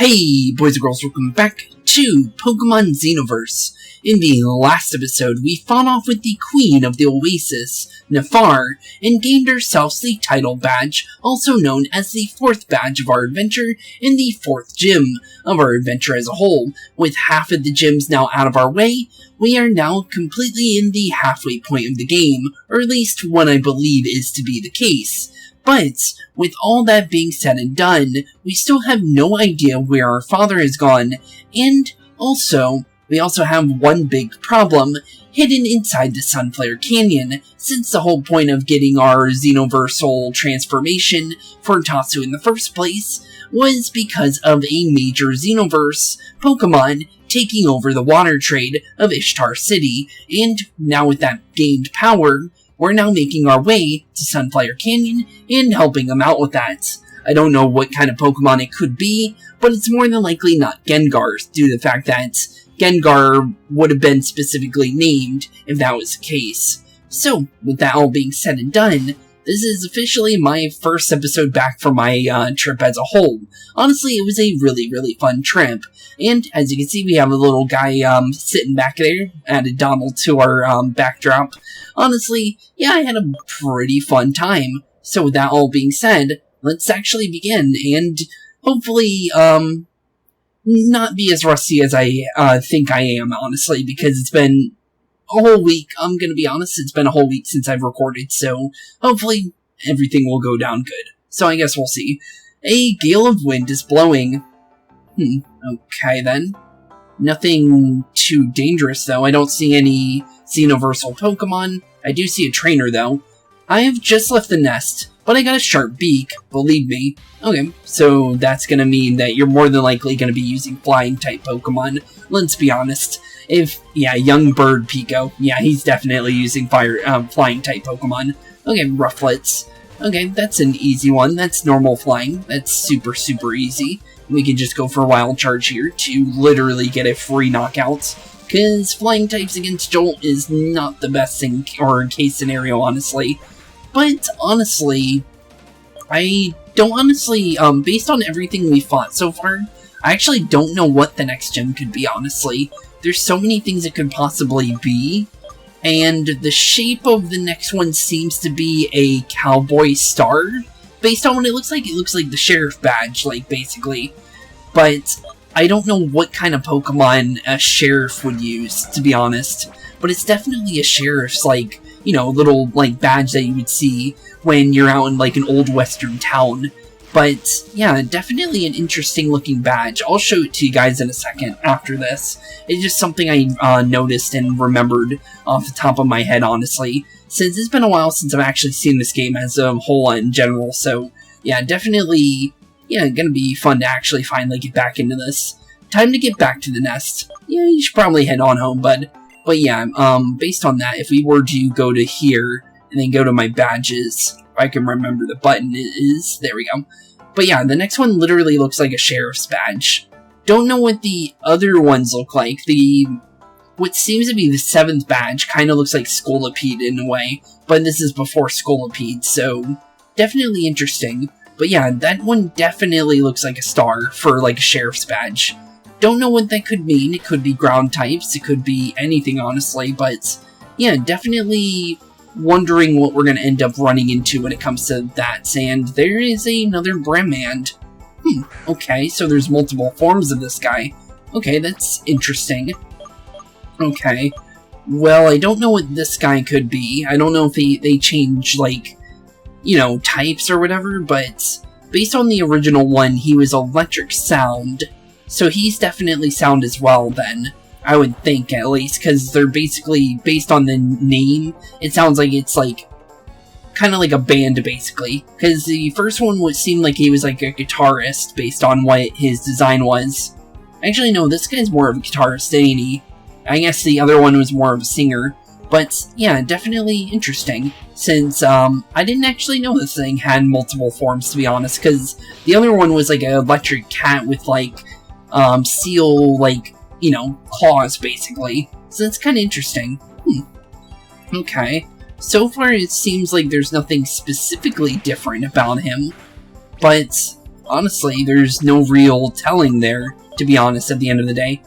Hey boys and girls, welcome back to Pokemon Xenoverse. In the last episode, we fought off with the Queen of the Oasis, Nefar, and gained ourselves the title badge, also known as the 4th badge of our adventure and the 4th gym of our adventure as a whole. With half of the gyms now out of our way, we are now completely in the halfway point of the game, or at least what I believe is to be the case. But, with all that being said and done, we still have no idea where our father has gone, and we also have one big problem hidden inside the Sunflared Canyon, since the whole point of getting our Xenoversal transformation for Tatsu in the first place was because of a major Xenoverse Pokemon taking over the water trade of Ishtar City, and now with that gained power, we're now making our way to Sunflared Canyon and helping them out with that. I don't know what kind of Pokemon it could be, but it's more than likely not Gengar, due to the fact that Gengar would have been specifically named if that was the case. So, with that all being said and done, this is officially my first episode back from my trip as a whole. Honestly, it was a really fun trip. And, as you can see, we have a little guy sitting back there, added Donald to our backdrop. Honestly, yeah, I had a pretty fun time. So with that all being said, let's actually begin, and hopefully, not be as rusty as I think I am, honestly, because it's been a whole week. I'm gonna be honest, it's been a whole week since I've recorded, so hopefully everything will go down good. So I guess we'll see. A gale of wind is blowing. Okay then. Nothing too dangerous, though. I don't see any Xenoversal Pokemon. I do see a trainer, though. I have just left the nest, but I got a sharp beak, believe me. Okay, so that's gonna mean that you're more than likely gonna be using flying-type Pokemon. Let's be honest. Young Bird Pico. Yeah, he's definitely using flying-type Pokemon. Okay, Rufflets. Okay, that's an easy one. That's normal flying. That's super easy. We can just go for a Wild Charge here to literally get a free knockout. Because flying types against Jolt is not the best thing, or case scenario, honestly. But, honestly, I don't honestly, based on everything we fought so far, I actually don't know what the next gym could be, honestly. There's so many things it could possibly be, and the shape of the next one seems to be a cowboy star. Based on what it looks like the sheriff badge, like, basically. But I don't know what kind of Pokemon a sheriff would use, to be honest. But it's definitely a sheriff's, like, you know, little, like, badge that you would see when you're out in, like, an old western town. But, yeah, definitely an interesting looking badge. I'll show it to you guys in a second after this. It's just something I noticed and remembered off the top of my head, honestly. Since it's been a while since I've actually seen this game as a whole in general, so, yeah, definitely, yeah, gonna be fun to actually finally get back into this. Time to get back to the nest. Yeah, you should probably head on home, bud. But yeah, based on that, if we were to go to here, and then go to my badges, if I can remember the button is, there we go. But yeah, the next one literally looks like a sheriff's badge. Don't know what the other ones look like. What seems to be the 7th badge kind of looks like Scolipede in a way, but this is before Scolipede, so definitely interesting. But yeah, that one definitely looks like a star for like a sheriff's badge. Don't know what that could mean. It could be ground types, it could be anything, honestly, but yeah, definitely wondering what we're going to end up running into when it comes to that. And there is another Bremand. Okay, so there's multiple forms of this guy. Okay, that's interesting. Okay, well, I don't know what this guy could be. I don't know if they change, like, you know, types or whatever, but based on the original one, he was electric sound. So he's definitely sound as well, then. I would think, at least, because they're basically, based on the name, it sounds like it's, like, kind of like a band, basically. Because the first one would seem like he was, like, a guitarist, based on what his design was. Actually, no, this guy's more of a guitarist, ain't he? I guess the other one was more of a singer. But, yeah, definitely interesting. Since, I didn't actually know this thing had multiple forms, to be honest. Because the other one was, like, an electric cat with, like, steel, like, you know, claws, basically. So that's kind of interesting. Okay. So far, it seems like there's nothing specifically different about him. But, honestly, there's no real telling there, to be honest, at the end of the day.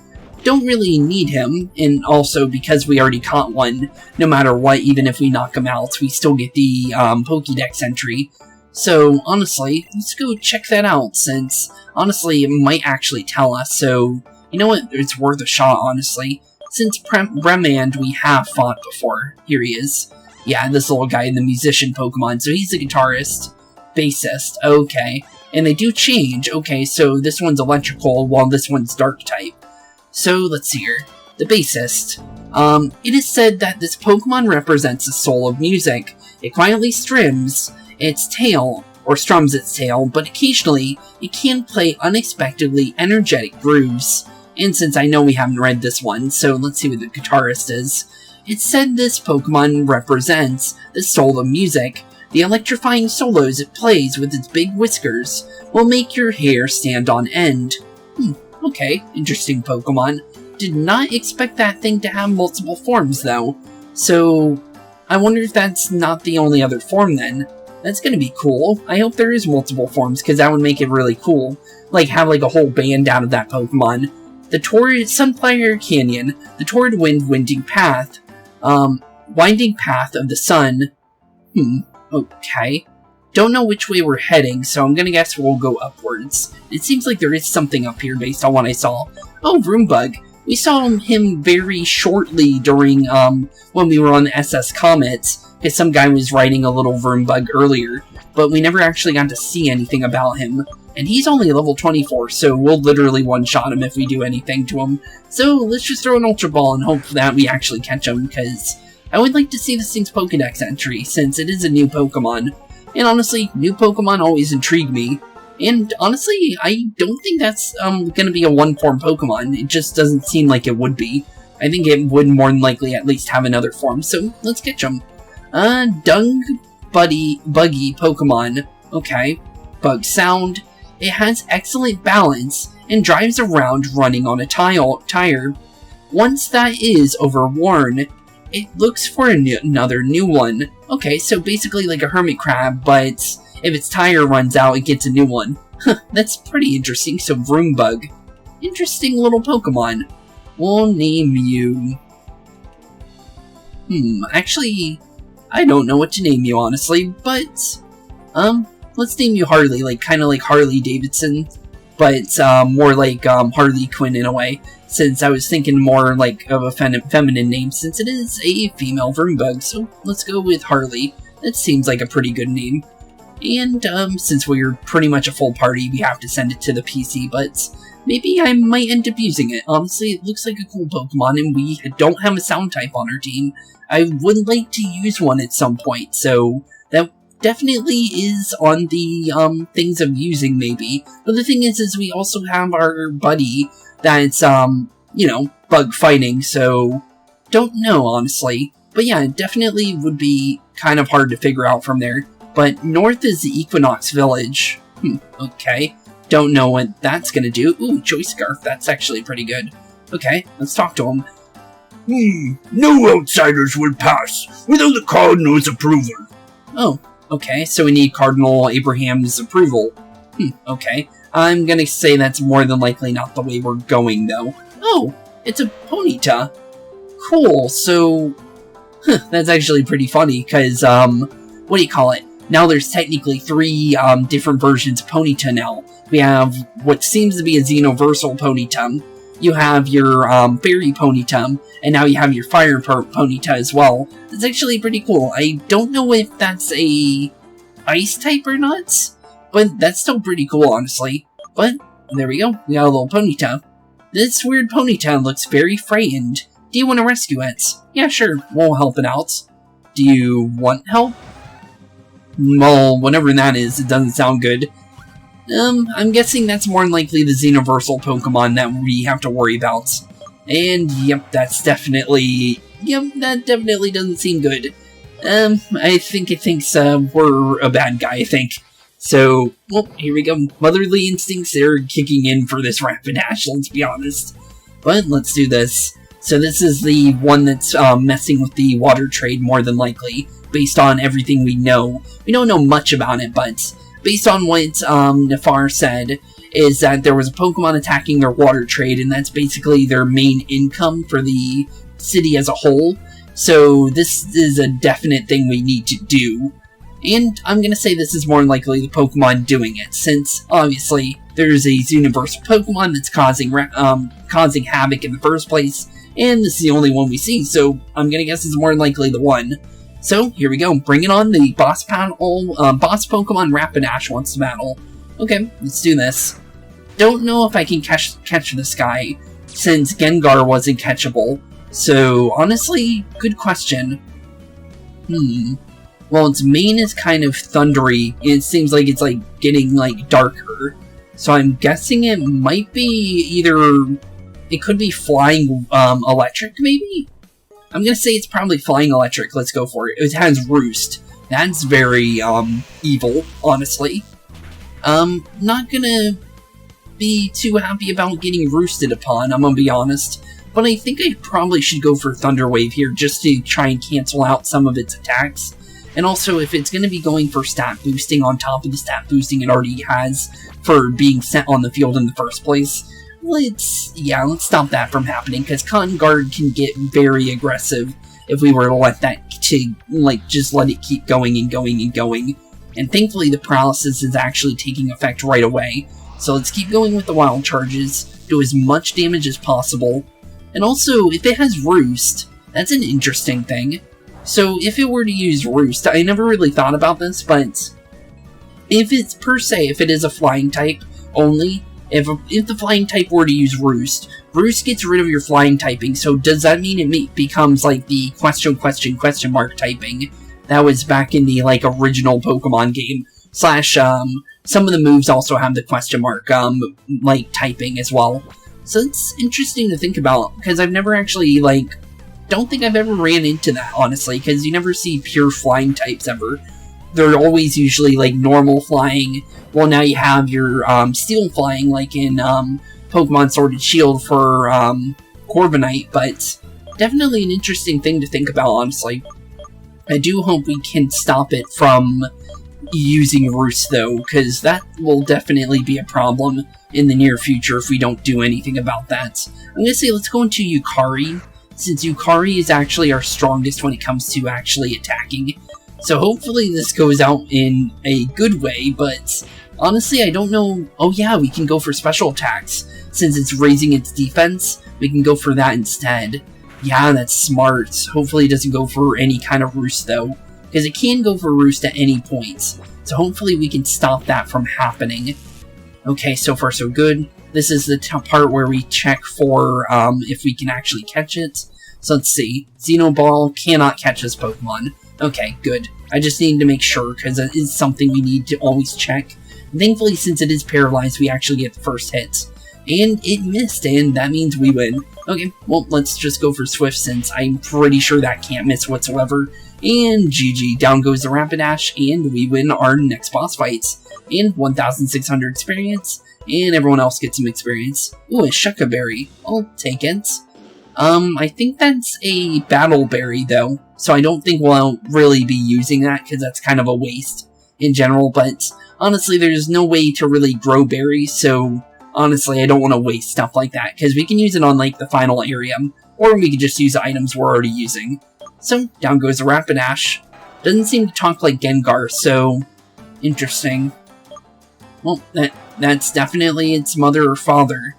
Don't really need him, and also because we already caught one, no matter what, even if we knock him out, we still get the Pokédex entry. So, honestly, let's go check that out, since, honestly, it might actually tell us, so, you know what, it's worth a shot, honestly. Since Bremand we have fought before. Here he is. Yeah, this little guy, the musician Pokemon, so he's a guitarist. Bassist, okay. And they do change, okay, so this one's electrical, while this one's dark type. So, let's see here. The bassist. It is said that this Pokemon represents the soul of music. It quietly strums its tail, but occasionally it can play unexpectedly energetic grooves. And since I know we haven't read this one, so let's see what the guitarist is. It said this Pokemon represents the soul of music. The electrifying solos it plays with its big whiskers will make your hair stand on end. Okay, interesting Pokemon. Did not expect that thing to have multiple forms, though. So, I wonder if that's not the only other form, then. That's gonna be cool. I hope there is multiple forms, because that would make it really cool. Like, have like a whole band out of that Pokemon. The Torrid Sunflared Canyon, the Torrid Winding Path, Winding Path of the Sun. Okay. Don't know which way we're heading, so I'm gonna guess we'll go upwards. It seems like there is something up here based on what I saw. Oh, Roombug. We saw him very shortly during, when we were on the SS Comet, because some guy was riding a little Roombug earlier, but we never actually got to see anything about him. And he's only level 24, so we'll literally one-shot him if we do anything to him. So let's just throw an Ultra Ball and hope that we actually catch him, because I would like to see this thing's Pokédex entry, since it is a new Pokemon. And honestly, new Pokemon always intrigue me. And honestly, I don't think that's gonna be a one-form Pokemon. It just doesn't seem like it would be. I think it would more than likely at least have another form, so let's catch him. Buggy Pokemon. Okay. Bug Sound. It has excellent balance and drives around running on a tire. Once that is overworn, it looks for another new one. Okay, so basically like a hermit crab, but if its tire runs out, it gets a new one. Huh, that's pretty interesting. So Roombug. Interesting little Pokemon. We'll name you... actually, I don't know what to name you, honestly, but... let's name you Harley, like, kinda like Harley Davidson, but, more like, Harley Quinn in a way, since I was thinking more, like, of a feminine name, since it is a female Roombug, so let's go with Harley. That seems like a pretty good name. And, since we're pretty much a full party, we have to send it to the PC, but maybe I might end up using it. Honestly, it looks like a cool Pokemon, and we don't have a sound type on our team. I would like to use one at some point, so that definitely is on the, things of using, maybe. But the thing is we also have our buddy that's, you know, bug fighting, so don't know, honestly. But yeah, it definitely would be kind of hard to figure out from there. But north is the Equinox Village. Okay. Don't know what that's gonna do. Ooh, Choice Scarf. That's actually pretty good. Okay, let's talk to him. No outsiders would pass without the Cardinal's approval. Oh, okay, so we need Cardinal Abraham's approval. Okay. I'm gonna say that's more than likely not the way we're going, though. Oh, it's a Ponyta. Cool, so... that's actually pretty funny, because, what do you call it? Now there's technically 3 different versions of Ponyta now. We have what seems to be a Xenoversal Ponyta. You have your Fairy Ponyta, and now you have your Fire Ponyta as well. It's actually pretty cool. I don't know if that's a Ice type or not, but that's still pretty cool, honestly. But there we go. We got a little Ponyta. This weird Ponyta looks very frightened. Do you want to rescue it? Yeah, sure. We'll help it out. Do you want help? Well, whatever that is, it doesn't sound good. I'm guessing that's more than likely the Xenoversal Pokemon that we have to worry about. And, yep, that's definitely... Yep, that definitely doesn't seem good. I think it thinks, we're a bad guy, I think. So, well, here we go. Motherly instincts are kicking in for this Rampage, let's be honest. But, let's do this. So this is the one that's, messing with the water trade more than likely, based on everything we know. We don't know much about it, but based on what Nefar said, is that there was a Pokemon attacking their water trade, and that's basically their main income for the city as a whole. So this is a definite thing we need to do. And I'm going to say this is more than likely the Pokemon doing it, since, obviously, there's a Xenoverse Pokemon that's causing havoc in the first place, and this is the only one we see, so I'm going to guess it's more than likely the one. So, here we go, bringing on the boss Pokemon Rapidash wants to battle. Okay, let's do this. Don't know if I can catch this guy, since Gengar wasn't catchable, so, honestly, good question. Well, its mane is kind of thundery, and it seems like it's, getting, darker. So I'm guessing it might be either... It could be flying, electric, maybe? I'm gonna say it's probably flying electric. Let's go for it. It has Roost. That's very, evil, honestly. Not gonna be too happy about getting roosted upon, I'm gonna be honest. But I think I probably should go for Thunder Wave here, just to try and cancel out some of its attacks. And also, if it's going to be going for stat boosting on top of the stat boosting it already has for being sent on the field in the first place, let's stop that from happening, because Cotton Guard can get very aggressive if we were to let that, just let it keep going and going and going. And thankfully, the paralysis is actually taking effect right away. So let's keep going with the wild charges, do as much damage as possible. And also, if it has Roost, that's an interesting thing. So, if it were to use Roost, I never really thought about this, but if it is a flying type only, if the flying type were to use Roost, Roost gets rid of your flying typing, so does that mean it becomes like the question mark typing that was back in the, original Pokemon game, / some of the moves also have the question mark, typing as well. So it's interesting to think about, because I've never actually, don't think I've ever ran into that, honestly, because you never see pure flying types ever. They're always usually, normal flying. Well, now you have your, steel flying, in, Pokemon Sword and Shield for, Corviknight, but definitely an interesting thing to think about, honestly. I do hope we can stop it from using Roost, though, because that will definitely be a problem in the near future if we don't do anything about that. I'm going to say let's go into Yukari, since Yukari is actually our strongest when it comes to actually attacking. So hopefully this goes out in a good way, but honestly I don't know. Oh yeah, we can go for special attacks. Since it's raising its defense, we can go for that instead. Yeah, that's smart. Hopefully it doesn't go for any kind of Roost though, because it can go for Roost at any point. So hopefully we can stop that from happening. Okay, so far so good. This is the part where we check for if we can actually catch it. So let's see. Xenoball cannot catch this Pokemon. Okay, good. I just need to make sure, because it is something we need to always check. And thankfully, since it is paralyzed, we actually get the first hit. And it missed, and that means we win. Okay, well, let's just go for Swift, since I'm pretty sure that can't miss whatsoever. And GG, down goes the Rapidash, and we win our next boss fights. And 1,600 experience. And everyone else gets some experience. Ooh, a Shucca Berry. I'll take it. I think that's a Battle Berry, though. So I don't think we'll really be using that, because that's kind of a waste in general. But honestly, there's no way to really grow berries, so honestly, I don't want to waste stuff like that, because we can use it on, the final area. Or we could just use the items we're already using. So, down goes the Rapidash. Doesn't seem to talk like Gengar, so interesting. Well, that's definitely its mother or father.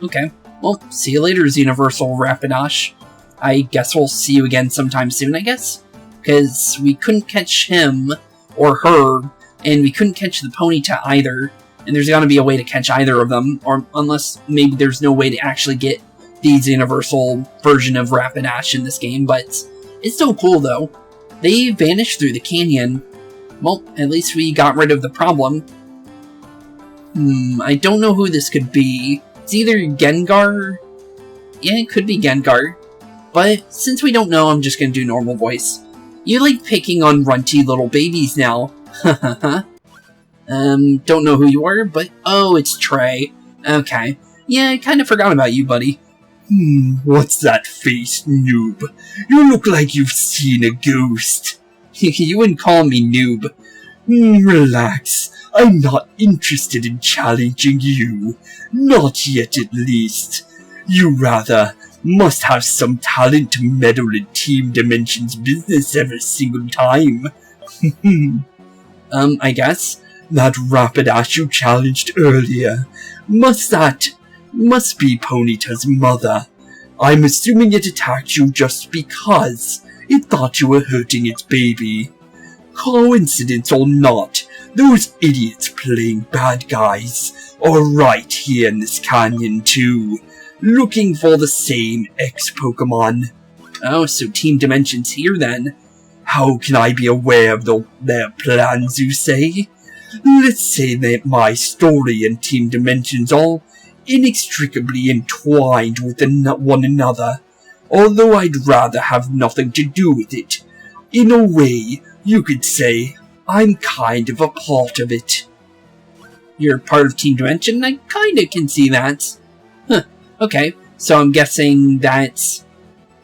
Okay. Well, see you later, Xenoversal Rapidash. I guess we'll see you again sometime soon, I guess? Because we couldn't catch him, or her, and we couldn't catch the Ponyta either. And there's gotta be a way to catch either of them, or unless maybe there's no way to actually get the Xenoversal version of Rapidash in this game, but it's still cool, though. They vanished through the canyon. Well, at least we got rid of the problem. I don't know who this could be. It's either Gengar... Yeah, it could be Gengar. But since we don't know, I'm just gonna do normal voice. You like picking on runty little babies now. Don't know who you are, but... Oh, it's Trey. Okay. Yeah, I kinda forgot about you, buddy. What's that face, noob? You look like you've seen a ghost. You wouldn't call me noob. Relax. I'm not interested in challenging you. Not yet, at least. You rather must have some talent to meddle in Team Dimension's business every single time. I guess. That Rapidash you challenged earlier, must be Ponyta's mother. I'm assuming it attacked you just because it thought you were hurting its baby. Coincidence or not, those idiots playing bad guys are right here in this canyon too, looking for the same X-Pokemon. Oh, so Team Dimension's here then. How can I be aware of their plans, you say? Let's say that my story and Team Dimension's all inextricably entwined with one another, although I'd rather have nothing to do with it. In a way, you could say I'm kind of a part of it. You're part of Team Dimension? I kinda can see that. Huh, okay. So I'm guessing that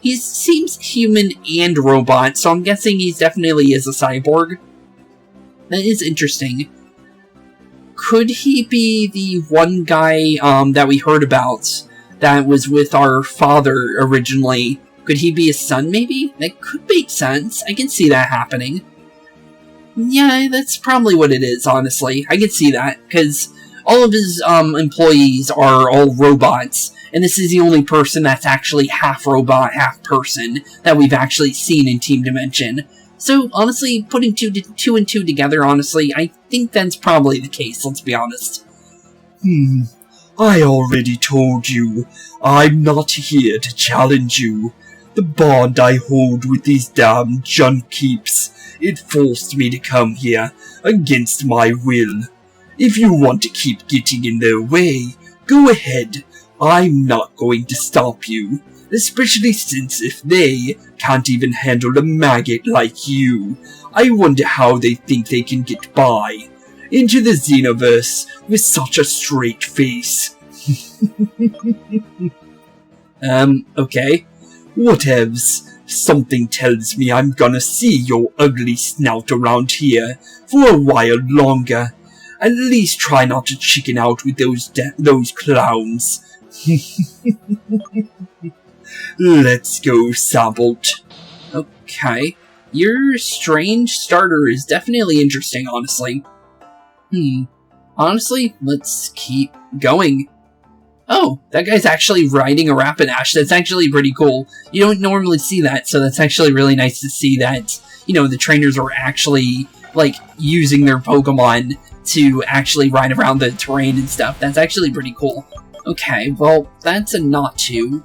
he seems human and robot, so I'm guessing he definitely is a cyborg. That is interesting. Could he be the one guy that we heard about that was with our father originally? Could he be his son, maybe? That could make sense. I can see that happening. Yeah, that's probably what it is, honestly. I can see that, because all of his employees are all robots, and this is the only person that's actually half robot, half person that we've actually seen in Team Dimension. So, honestly, putting two and two together, honestly, I think that's probably the case, let's be honest. I already told you, I'm not here to challenge you. The bond I hold with these damn junk keeps, it forced me to come here, against my will. If you want to keep getting in their way, go ahead. I'm not going to stop you. Especially since if they can't even handle a maggot like you, I wonder how they think they can get by into the Xenoverse with such a straight face. Okay. Whatevs. Something tells me I'm gonna see your ugly snout around here for a while longer. At least try not to chicken out with those clowns. Let's go, Sabolt. Okay. Your strange starter is definitely interesting, honestly. Honestly, let's keep going. Oh, that guy's actually riding a Rapidash. That's actually pretty cool. You don't normally see that, so that's actually really nice to see that, you know, the trainers are actually, like, using their Pokemon to actually ride around the terrain and stuff. That's actually pretty cool. Okay, well, that's a Natu.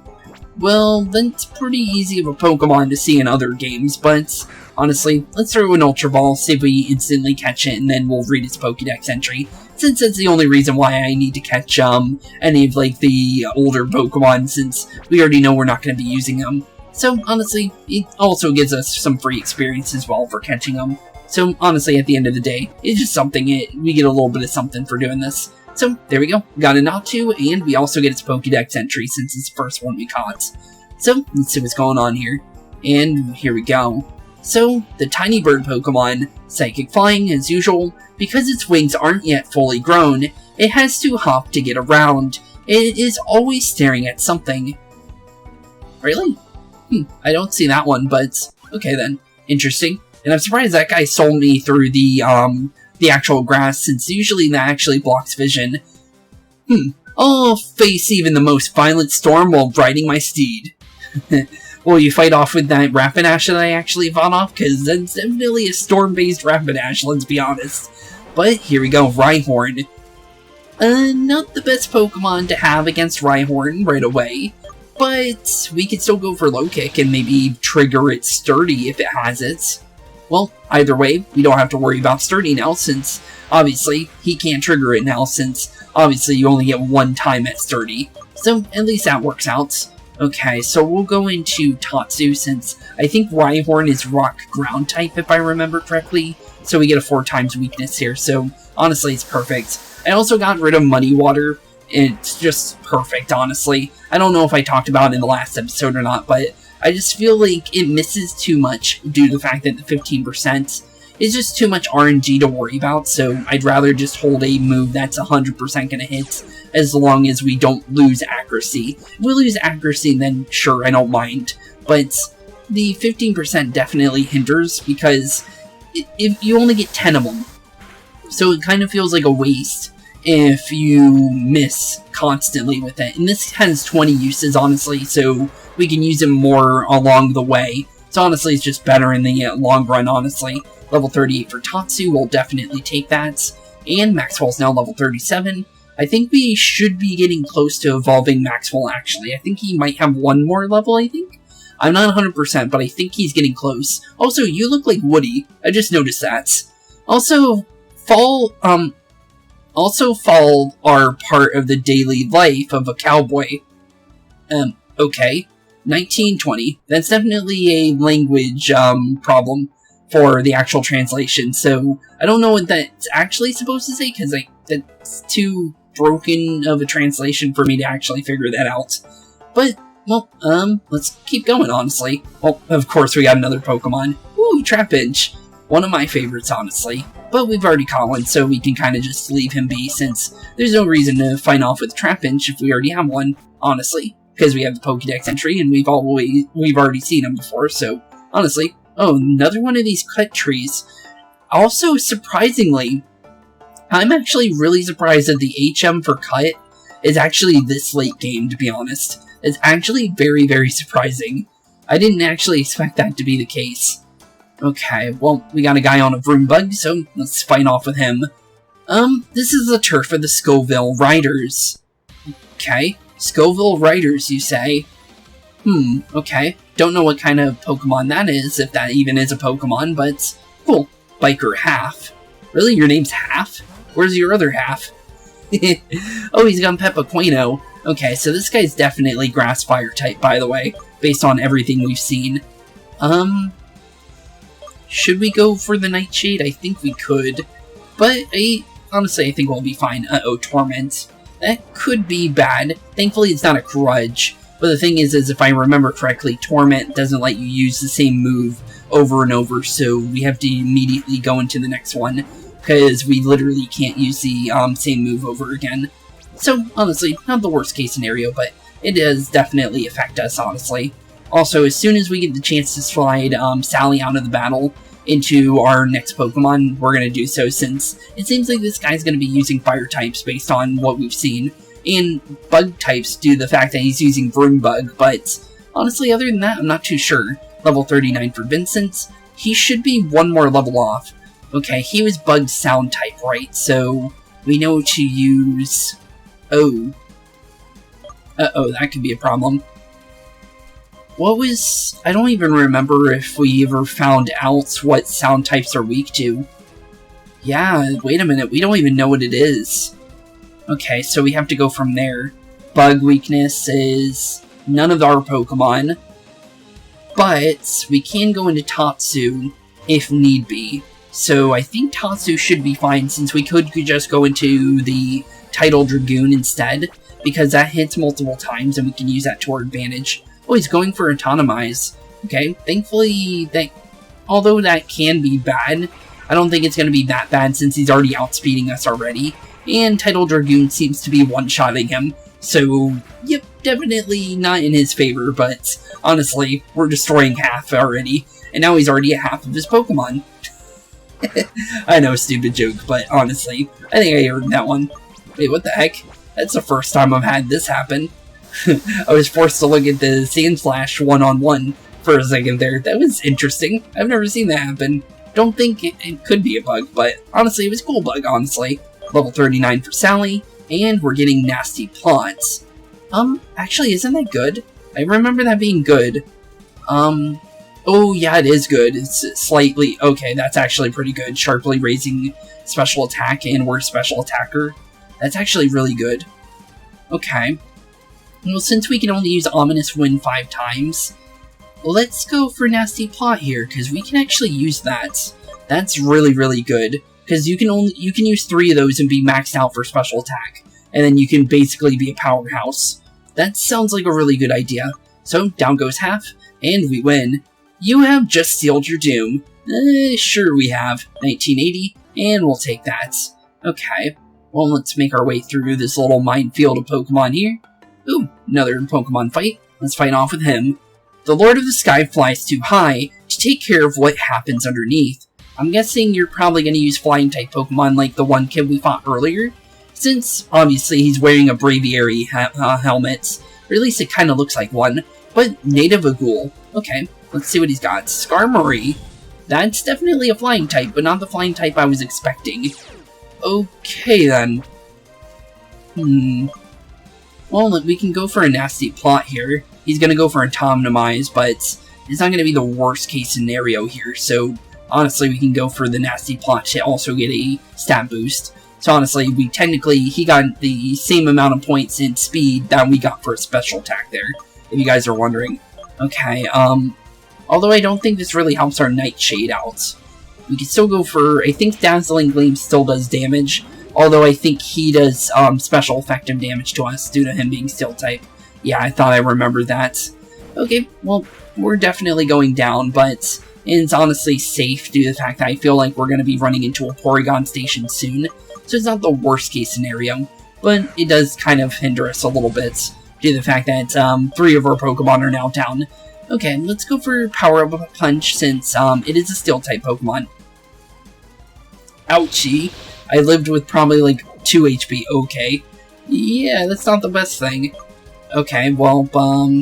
Well, that's pretty easy of a Pokemon to see in other games, but honestly, let's throw an Ultra Ball, see if we instantly catch it, and then we'll read its Pokédex entry, since that's the only reason why I need to catch any of like the older Pokemon, since we already know we're not going to be using them. So honestly, it also gives us some free experience as well for catching them. So honestly, at the end of the day, it's just something, we get a little bit of something for doing this. So, there we go. Got a Natu, and we also get its Pokédex entry since it's the first one we caught. So, let's see what's going on here. And here we go. So, the tiny bird Pokemon, Psychic Flying as usual, because its wings aren't yet fully grown, it has to hop to get around. It is always staring at something. Really? I don't see that one, but okay then. Interesting. And I'm surprised that guy sold me through the actual grass, since usually that actually blocks vision. I'll face even the most violent storm while riding my steed. Will you fight off with that Rapidash that I actually fought off? Because that's definitely a storm-based Rapidash, let's be honest. But here we go, Rhyhorn. Not the best Pokemon to have against Rhyhorn right away, but we could still go for Low Kick and maybe trigger it Sturdy if it has it. Well, either way, we don't have to worry about Sturdy now, since, obviously, he can't trigger it now, since, obviously, you only get one time at Sturdy. So, at least that works out. Okay, so we'll go into Tatsu, since I think Rhyhorn is Rock Ground type, if I remember correctly. So we get a 4 times weakness here, so, honestly, it's perfect. I also got rid of Muddy Water. It's just perfect, honestly. I don't know if I talked about it in the last episode or not, but I just feel like it misses too much due to the fact that the 15% it's just too much RNG to worry about, so I'd rather just hold a move that's 100% gonna hit, as long as we don't lose accuracy. If we lose accuracy, then sure, I don't mind, but the 15% definitely hinders, because if you only get 10 of them, so it kind of feels like a waste if you miss constantly with it. And this has 20 uses, honestly, so we can use them more along the way. So honestly, it's just better in the long run, honestly. Level 38 for Tatsu, will definitely take that. And Maxwell's now level 37. I think we should be getting close to evolving Maxwell, actually. I think he might have one more level, I think? I'm not 100%, but I think he's getting close. Also, you look like Woody. I just noticed that. Also, Fall are part of the daily life of a cowboy. Okay. 1920. That's definitely a language, problem for the actual translation, so I don't know what that's actually supposed to say, because, like, that's too broken of a translation for me to actually figure that out. But, well, let's keep going, honestly. Well, of course we got another Pokemon. Ooh, Trapinch. One of my favorites, honestly. But we've already caught one, so we can kind of just leave him be, since there's no reason to fight off with Trapinch if we already have one, honestly. Because we have the Pokédex entry, and we've already seen him before, so, honestly. Oh, another one of these cut trees. Also, surprisingly, I'm actually really surprised that the HM for cut is actually this late game, to be honest. It's actually very, very surprising. I didn't actually expect that to be the case. Okay, well, we got a guy on a broom bug, so let's fight off with him. This is the turf for the Scoville Riders. Okay, Scoville Riders, you say? Okay. Don't know what kind of Pokemon that is, if that even is a Pokemon, but cool. Biker Half. Really? Your name's Half? Where's your other half? Oh, he's got Pepaqueno. Okay, so this guy's definitely Grass Fire type, by the way, based on everything we've seen. Should we go for the Nightshade? I think we could, but honestly, I think we'll be fine. Uh-oh, Torment. That could be bad. Thankfully, it's not a Grudge. But the thing is if I remember correctly, Torment doesn't let you use the same move over and over, so we have to immediately go into the next one, because we literally can't use the same move over again. So, honestly, not the worst case scenario, but it does definitely affect us, honestly. Also, as soon as we get the chance to slide Sally out of the battle into our next Pokemon, we're going to do so, since it seems like this guy's going to be using Fire types based on what we've seen. And Bug types due to the fact that he's using Broom Bug, but honestly, other than that, I'm not too sure. Level 39 for Vincent. He should be one more level off. Okay, he was Bug Sound type, right? So, we know to use... Oh. Uh-oh, that could be a problem. What was... I don't even remember if we ever found out what sound types are weak to. Yeah, wait a minute, we don't even know what it is. Okay, so we have to go from there. Bug weakness is none of our Pokemon, but we can go into Tatsu if need be. So I think Tatsu should be fine, since we could just go into the Tidal Dragoon instead, because that hits multiple times and we can use that to our advantage. Oh, he's going for Autonomize. Okay, thankfully, although that can be bad, I don't think it's going to be that bad since he's already outspeeding us already. And Tidal Dragoon seems to be one-shotting him, so, yep, definitely not in his favor, but honestly, we're destroying half already, and now he's already at half of his Pokemon. I know, stupid joke, but honestly, I think I earned that one. Wait, what the heck? That's the first time I've had this happen. I was forced to look at the Sandslash one-on-one for a second there. That was interesting. I've never seen that happen. Don't think it could be a bug, but honestly, it was a cool bug, honestly. Level 39 for Sally, and we're getting Nasty Plots. Actually, isn't that good? I remember that being good. Oh yeah, it is good. It's slightly, okay, that's actually pretty good. Sharply raising special attack, and we're special attacker. That's actually really good. Okay. Well, since we can only use Ominous Wind 5 times, let's go for Nasty Plot here, because we can actually use that. That's really, really good. Because you can use 3 of those and be maxed out for special attack, and then you can basically be a powerhouse. That sounds like a really good idea. So, down goes half, and we win. You have just sealed your doom. Sure we have. 1980, and we'll take that. Okay, well, let's make our way through this little minefield of Pokemon here. Ooh, another Pokemon fight. Let's fight off with him. The Lord of the Sky flies too high to take care of what happens underneath. I'm guessing you're probably going to use flying-type Pokemon like the one kid we fought earlier, since, obviously, he's wearing a Braviary helmet, or at least it kind of looks like one, but native a ghoul. Okay, let's see what he's got. Skarmory. That's definitely a flying type, but not the flying type I was expecting. Okay, then. Well, we can go for a nasty plot here. He's going to go for Autonomize, but it's not going to be the worst case scenario here, so honestly, we can go for the nasty plot to also get a stat boost. So honestly, he got the same amount of points in speed that we got for a special attack there, if you guys are wondering. Okay, although I don't think this really helps our Nightshade out. We can still go for, I think Dazzling Gleam still does damage, although I think he does special effective damage to us due to him being Steel type. Yeah, I thought I remembered that. Okay, well, we're definitely going down, but it's honestly safe due to the fact that I feel like we're going to be running into a Porygon station soon. So it's not the worst case scenario, but it does kind of hinder us a little bit due to the fact that 3 of our Pokemon are now down. Okay, let's go for Power Up Punch since it is a Steel type Pokemon. Ouchie. I lived with probably like 2 HP. Okay. Yeah, that's not the best thing. Okay, well,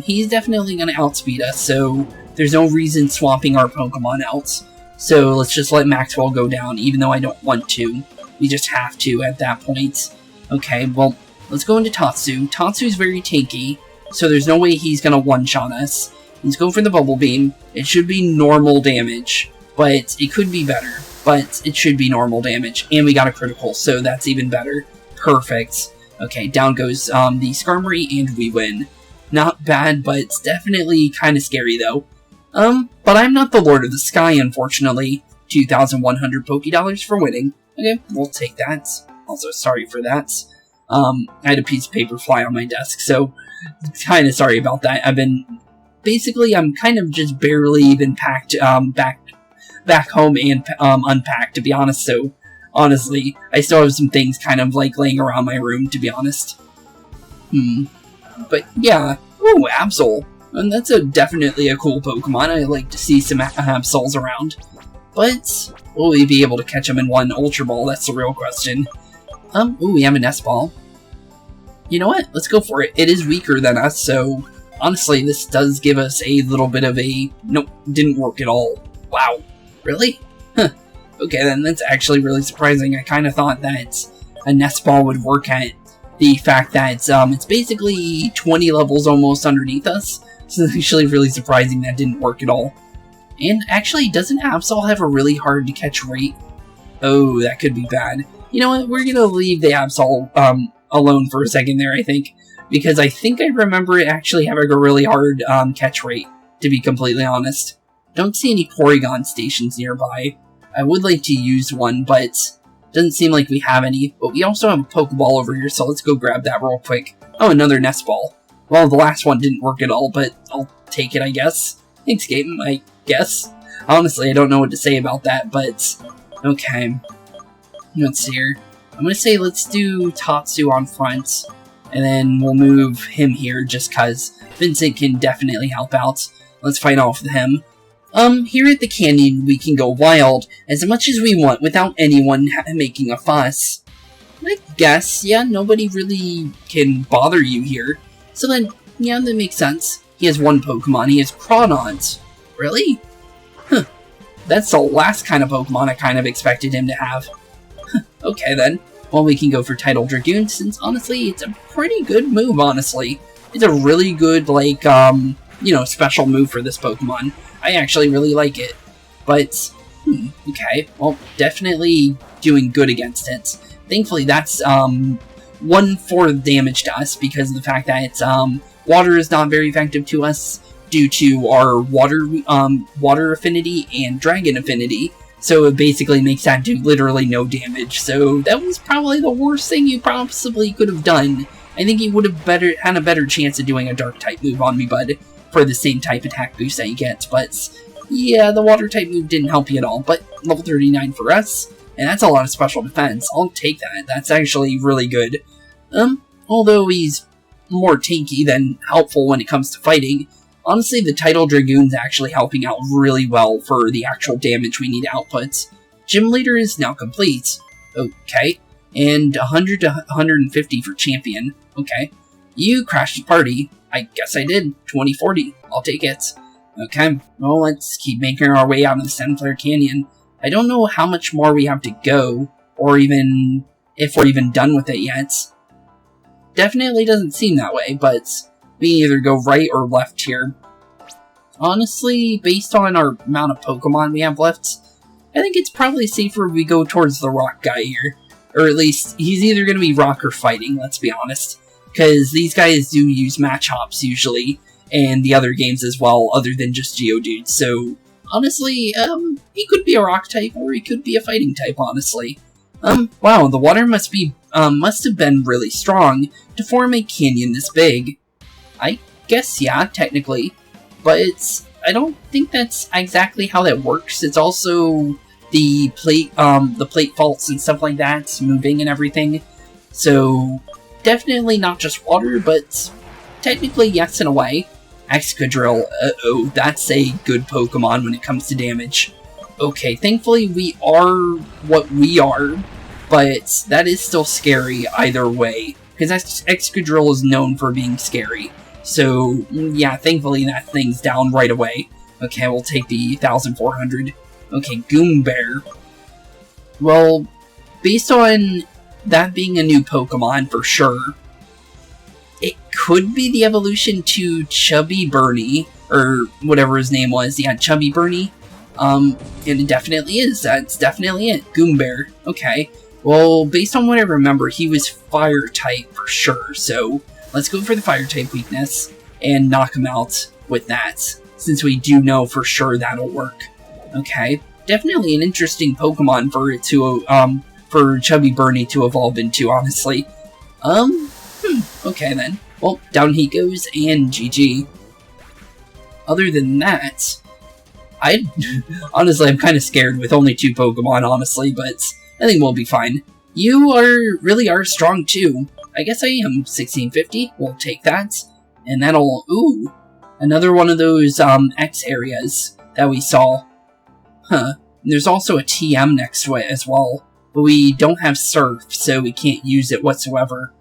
he's definitely going to outspeed us, so there's no reason swapping our Pokemon out. So let's just let Maxwell go down, even though I don't want to. We just have to at that point. Okay, well, let's go into Tatsu. Tatsu's very tanky, so there's no way he's going to one-shot us. Let's go for the Bubble Beam. It should be normal damage, but it could be better. But it should be normal damage, and we got a critical, so that's even better. Perfect. Okay, down goes the Skarmory, and we win. Not bad, but it's definitely kind of scary, though. But I'm not the Lord of the Sky, unfortunately. 2,100 Pokédollars for winning. Okay, we'll take that. Also, sorry for that. I had a piece of paper fly on my desk, so kind of sorry about that. I'm kind of just barely even packed, back home and unpacked, to be honest, so honestly, I still have some things kind of like laying around my room, to be honest. But yeah, ooh, Absol. And that's definitely a cool Pokemon. I like to see some Absols around. But will we be able to catch them in one Ultra Ball? That's the real question. Ooh, we have a Nest Ball. You know what? Let's go for it. It is weaker than us, so honestly, this does give us a little bit of a... Nope, didn't work at all. Wow. Really? Huh. Okay, then that's actually really surprising. I kind of thought that a Nest Ball would work at the fact that it's basically 20 levels almost underneath us. So it's actually really surprising that didn't work at all. And actually, doesn't Absol have a really hard to catch rate? Oh, that could be bad. You know what? We're going to leave the Absol alone for a second there, I think. Because I think I remember it actually having a really hard catch rate, to be completely honest. Don't see any Porygon stations nearby. I would like to use one, but doesn't seem like we have any. But we also have a Pokeball over here, so let's go grab that real quick. Oh, another Nest Ball. Well, the last one didn't work at all, but I'll take it, I guess. Thanks, Gaten, I guess. Honestly, I don't know what to say about that, but... Okay. Let's see here. I'm gonna say let's do Tatsu on front, and then we'll move him here, just cause Vincent can definitely help out. Let's fight off with him. Here at the canyon, we can go wild as much as we want without anyone making a fuss. I guess, yeah, nobody really can bother you here. So then, yeah, that makes sense. He has one Pokemon, he has Crawdons. Really? Huh. That's the last kind of Pokemon I kind of expected him to have. Okay then. Well, we can go for Tidal Dragoon, since honestly, it's a pretty good move, honestly. It's a really good, like, you know, special move for this Pokemon. I actually really like it. But, okay. Well, definitely doing good against it. Thankfully, that's, 1/4 damage to us because of the fact that it's, water is not very effective to us due to our water affinity and dragon affinity. So it basically makes that do literally no damage. So that was probably the worst thing you possibly could have done. I think you would have had a better chance of doing a dark type move on me, bud, for the same type attack boost that you get. But Yeah, the water type move didn't help you at all, but level 39 for us, and that's a lot of special defense. I'll take that. That's actually really good. Although he's more tanky than helpful when it comes to fighting, honestly, the Tidal Dragoon's actually helping out really well for the actual damage we need to output. Gym Leader is now complete. Okay. And 100 to 150 for Champion. Okay. You crashed the party. I guess I did. 2040. I'll take it. Okay. Well, let's keep making our way out of the Sunflared Canyon. I don't know how much more we have to go, or even if we're even done with it yet. Definitely doesn't seem that way, but we either go right or left here. Honestly, based on our amount of Pokemon we have left, I think it's probably safer if we go towards the rock guy here. Or at least, he's either going to be rock or fighting, let's be honest. Because these guys do use match hops usually, and the other games as well, other than just Geodude. So, honestly, he could be a rock type, or he could be a fighting type, honestly. Wow, the water must have been really strong to form a canyon this big. I guess, yeah, technically. But I don't think that's exactly how that works. It's also the plate faults and stuff like that, moving and everything. So, definitely not just water, but technically yes in a way. Excadrill, uh-oh, that's a good Pokemon when it comes to damage. Okay, thankfully we are what we are, but that is still scary either way, because Excadrill is known for being scary. So, yeah, thankfully that thing's down right away. Okay, we'll take the 1,400. Okay, Goombear. Well, based on that being a new Pokemon for sure, it could be the evolution to Chubby Bernie, or whatever his name was. Yeah, Chubby Bernie. And it definitely is. That's definitely it. Goombear. Okay. Well, based on what I remember, he was fire type for sure. So, let's go for the fire type weakness and knock him out with that, since we do know for sure that'll work. Okay. Definitely an interesting Pokemon for it to, for Chubby Bernie to evolve into, honestly. Okay then. Well, down he goes, and GG. Other than that, honestly, I'm kind of scared with only 2 Pokemon, honestly, but I think we'll be fine. You really are strong too. I guess I am. 1650, we'll take that. And that'll, ooh, another one of those, X areas that we saw. Huh. There's also a TM next to it as well, but we don't have Surf, so we can't use it whatsoever.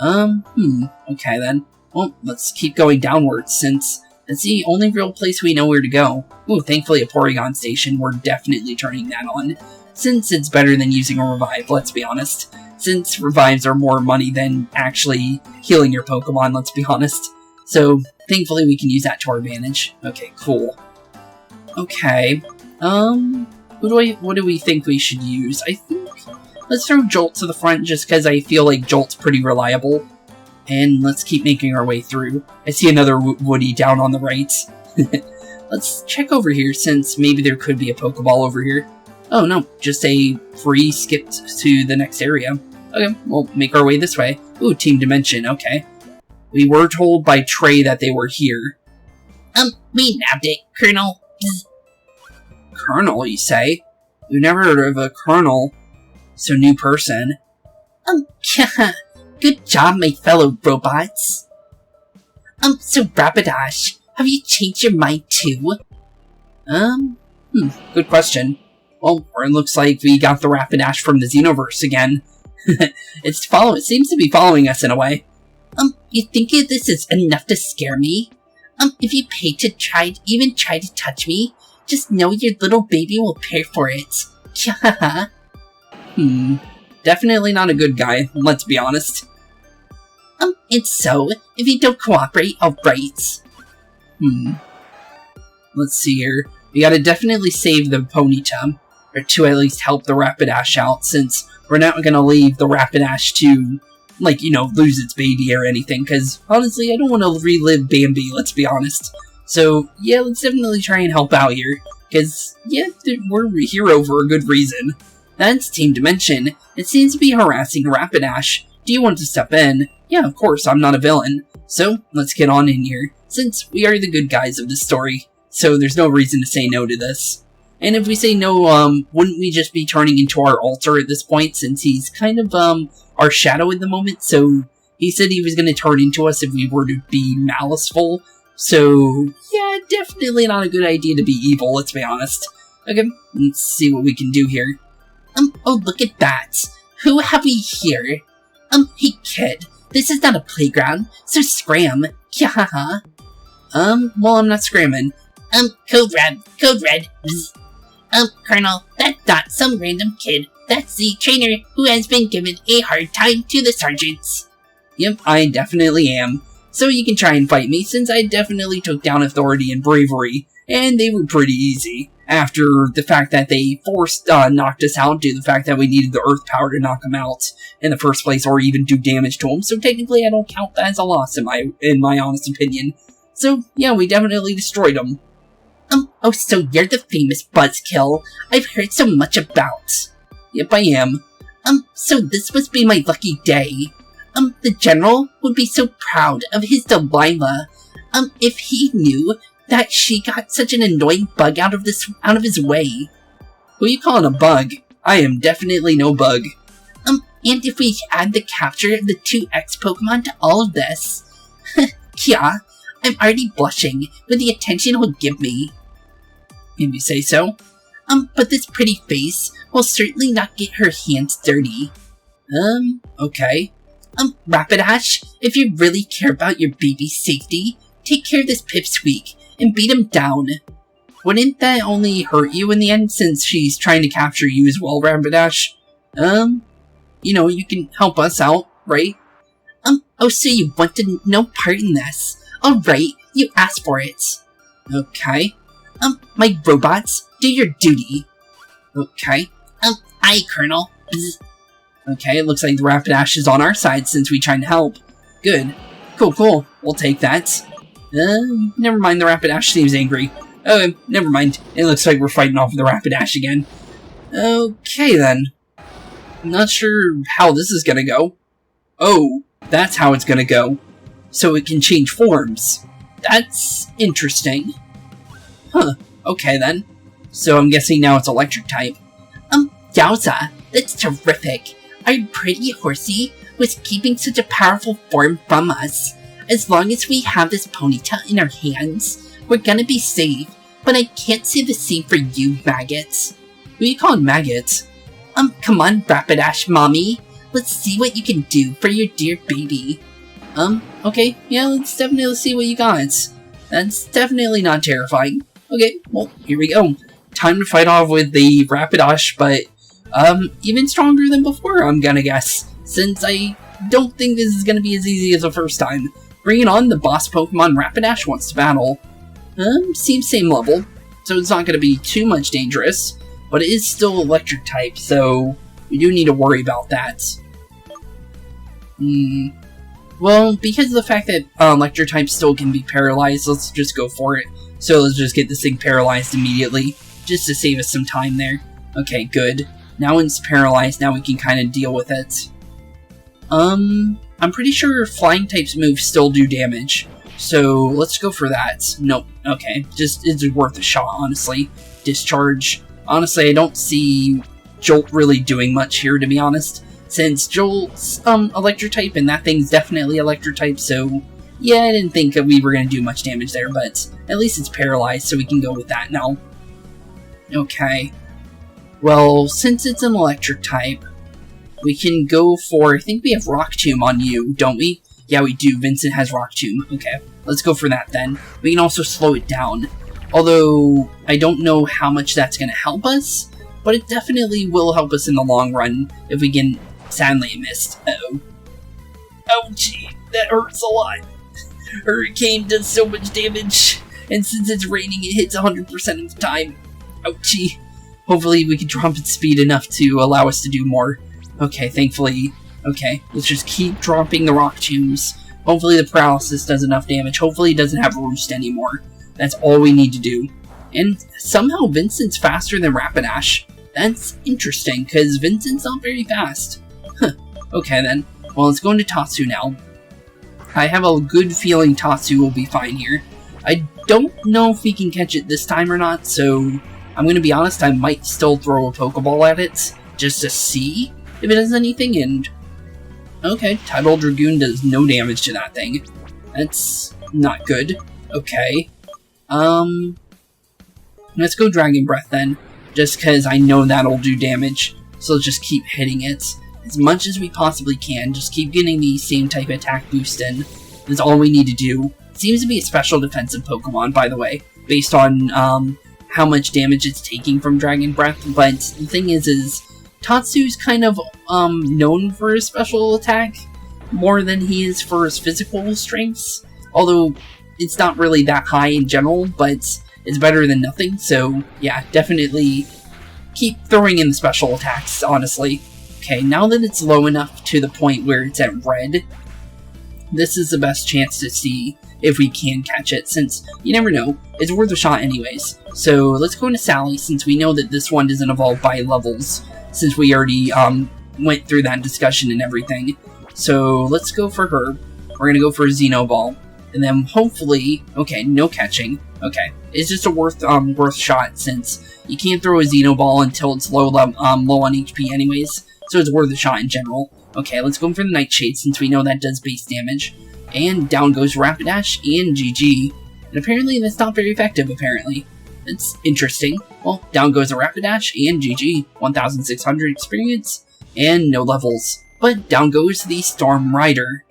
Okay then. Well, let's keep going downwards, since it's the only real place we know where to go. Ooh, thankfully a Porygon Station, we're definitely turning that on, since it's better than using a Revive, let's be honest. Since Revives are more money than actually healing your Pokemon, let's be honest. So, thankfully we can use that to our advantage. Okay, cool. Okay, what do we think we should use? I think let's throw Jolt to the front just because I feel like Jolt's pretty reliable. And let's keep making our way through. I see another Woody down on the right. Let's check over here, since maybe there could be a Pokeball over here. Oh no, just a free skip to the next area. Okay, we'll make our way this way. Ooh, Team Dimension, okay. We were told by Trey that they were here. We nabbed it, Colonel. Colonel, you say? We've never heard of a Colonel. So new person. Good job, my fellow robots. So Rapidash, have you changed your mind too? Good question. Well, it looks like we got the Rapidash from the Xenoverse again. It seems to be following us in a way. You think this is enough to scare me? If you pay to even try to touch me, just know your little baby will pay for it. Definitely not a good guy, let's be honest. And so, if you don't cooperate, I'll write. Let's see here. We gotta definitely save the Ponyta, or to at least help the Rapidash out, since we're not gonna leave the Rapidash to, like, you know, lose its baby or anything, because, honestly, I don't want to relive Bambi, let's be honest. So, yeah, let's definitely try and help out here, because, yeah, we're a hero for a good reason. That's Team Dimension. It seems to be harassing Rapidash. Do you want to step in? Yeah, of course, I'm not a villain. So, let's get on in here, since we are the good guys of this story. So there's no reason to say no to this. And if we say no, wouldn't we just be turning into our alter at this point, since he's kind of, our shadow at the moment? So he said he was going to turn into us if we were to be maliceful. So, yeah, definitely not a good idea to be evil, let's be honest. Okay, let's see what we can do here. Oh, look at that. Who have we here? Hey kid, this is not a playground, so scram. Kyahaha. Well, I'm not scramming. Code red. Bzz. Colonel, that's not some random kid. That's the trainer who has been given a hard time to the sergeants. Yep, I definitely am. So you can try and fight me, since I definitely took down authority and bravery, and they were pretty easy. After the fact that they knocked us out due to the fact that we needed the earth power to knock them out in the first place, or even do damage to them, so technically I don't count that as a loss in my honest opinion. So, yeah, we definitely destroyed them. Oh, so you're the famous buzzkill I've heard so much about. Yep, I am. So this must be my lucky day. The general would be so proud of his Delilah, if he knew that she got such an annoying bug out of his way. Who you calling a bug? I am definitely no bug. And if we add the capture of the 2X Pokemon to all of this, Kya, I'm already blushing with the attention he'll give me. If you say so. But this pretty face will certainly not get her hands dirty. Okay. Rapidash, if you really care about your baby's safety, take care of this pipsqueak and beat him down. Wouldn't that only hurt you in the end, since she's trying to capture you as well, Rapidash? You know, you can help us out, right? Oh, so you wanted no part in this. Alright, you asked for it. Okay. My robots, do your duty. Okay. Aye, Colonel. Bzz. Okay, it looks like the Rapidash is on our side since we tried to help. Good. Cool. We'll take that. Never mind, the Rapidash seems angry. Oh, never mind. It looks like we're fighting off the Rapidash again. Okay, then. I'm not sure how this is gonna go. Oh, that's how it's gonna go. So it can change forms. That's interesting. Huh, okay then. So I'm guessing now it's electric type. Yowza, that's terrific. Our pretty horsey was keeping such a powerful form from us. As long as we have this ponytail in our hands, we're gonna be safe, but I can't say the same for you, maggots. Who you calling maggots? Come on, Rapidash mommy. Let's see what you can do for your dear baby. Okay, yeah, let's definitely see what you got. That's definitely not terrifying. Okay, well, here we go. Time to fight off with the Rapidash, but, even stronger than before, I'm gonna guess. Since I don't think this is gonna be as easy as the first time. Bringing on the boss Pokemon Rapidash wants to battle. Seems same level, so it's not gonna be too much dangerous, but it is still electric type, so we do need to worry about that. Well, because of the fact that electric type still can be paralyzed, let's just go for it. So let's just get this thing paralyzed immediately, just to save us some time there. Okay, good. Now it's paralyzed, now we can kind of deal with it. I'm pretty sure flying types moves still do damage. So let's go for that. Nope, okay. Just, it's worth a shot, honestly. Discharge. Honestly, I don't see Jolt really doing much here, to be honest. Since Jolt's electric type, and that thing's definitely electric type, so yeah, I didn't think that we were going to do much damage there, but at least it's paralyzed, so we can go with that now. Okay. Well, since it's an electric type, we can go for, I think we have Rock Tomb on you, don't we? Yeah, we do. Vincent has Rock Tomb. Okay, let's go for that then. We can also slow it down. Although, I don't know how much that's going to help us, but it definitely will help us in the long run if we can. Sadly, it missed. Uh-oh. Ouchie, that hurts a lot. Hurricane does so much damage, and since it's raining, it hits 100% of the time. Ouchie. Hopefully we can drop its speed enough to allow us to do more. Okay, thankfully. Okay, let's just keep dropping the Rock Tombs. Hopefully the Paralysis does enough damage. Hopefully it doesn't have Roost anymore. That's all we need to do. And somehow Vincent's faster than Rapidash. That's interesting, because Vincent's not very fast. Huh. Okay then. Well, let's go into Tatsu now. I have a good feeling Tatsu will be fine here. I don't know if we can catch it this time or not, so I'm gonna be honest, I might still throw a Pokeball at it, just to see if it does anything, and... Okay, Tidal Dragoon does no damage to that thing. That's not good. Okay. Let's go Dragon Breath then, just because I know that'll do damage, so let's just keep hitting it as much as we possibly can, just keep getting the same type of attack boost in. That's all we need to do. It seems to be a special defensive Pokemon, by the way, based on how much damage it's taking from Dragon Breath, but the thing is Tatsu's kind of known for his special attack more than he is for his physical strengths, although it's not really that high in general, but it's better than nothing, so yeah, definitely keep throwing in the special attacks, honestly. Okay, now that it's low enough to the point where it's at red, this is the best chance to see if we can catch it, since you never know, it's worth a shot anyways. So let's go into Sally, since we know that this one doesn't evolve by levels, since we already went through that discussion and everything. So let's go for her. We're gonna go for a Xenoball, and then hopefully, okay, no catching. Okay, it's just a worth shot, since you can't throw a Xenoball until it's low on HP anyways, so it's worth a shot in general. Okay, let's go for the Nightshade, since we know that does base damage. And down goes Rapidash and GG. And apparently that's not very effective, apparently. That's interesting. Well, down goes a Rapidash and GG. 1,600 experience and no levels. But down goes the Storm Rider.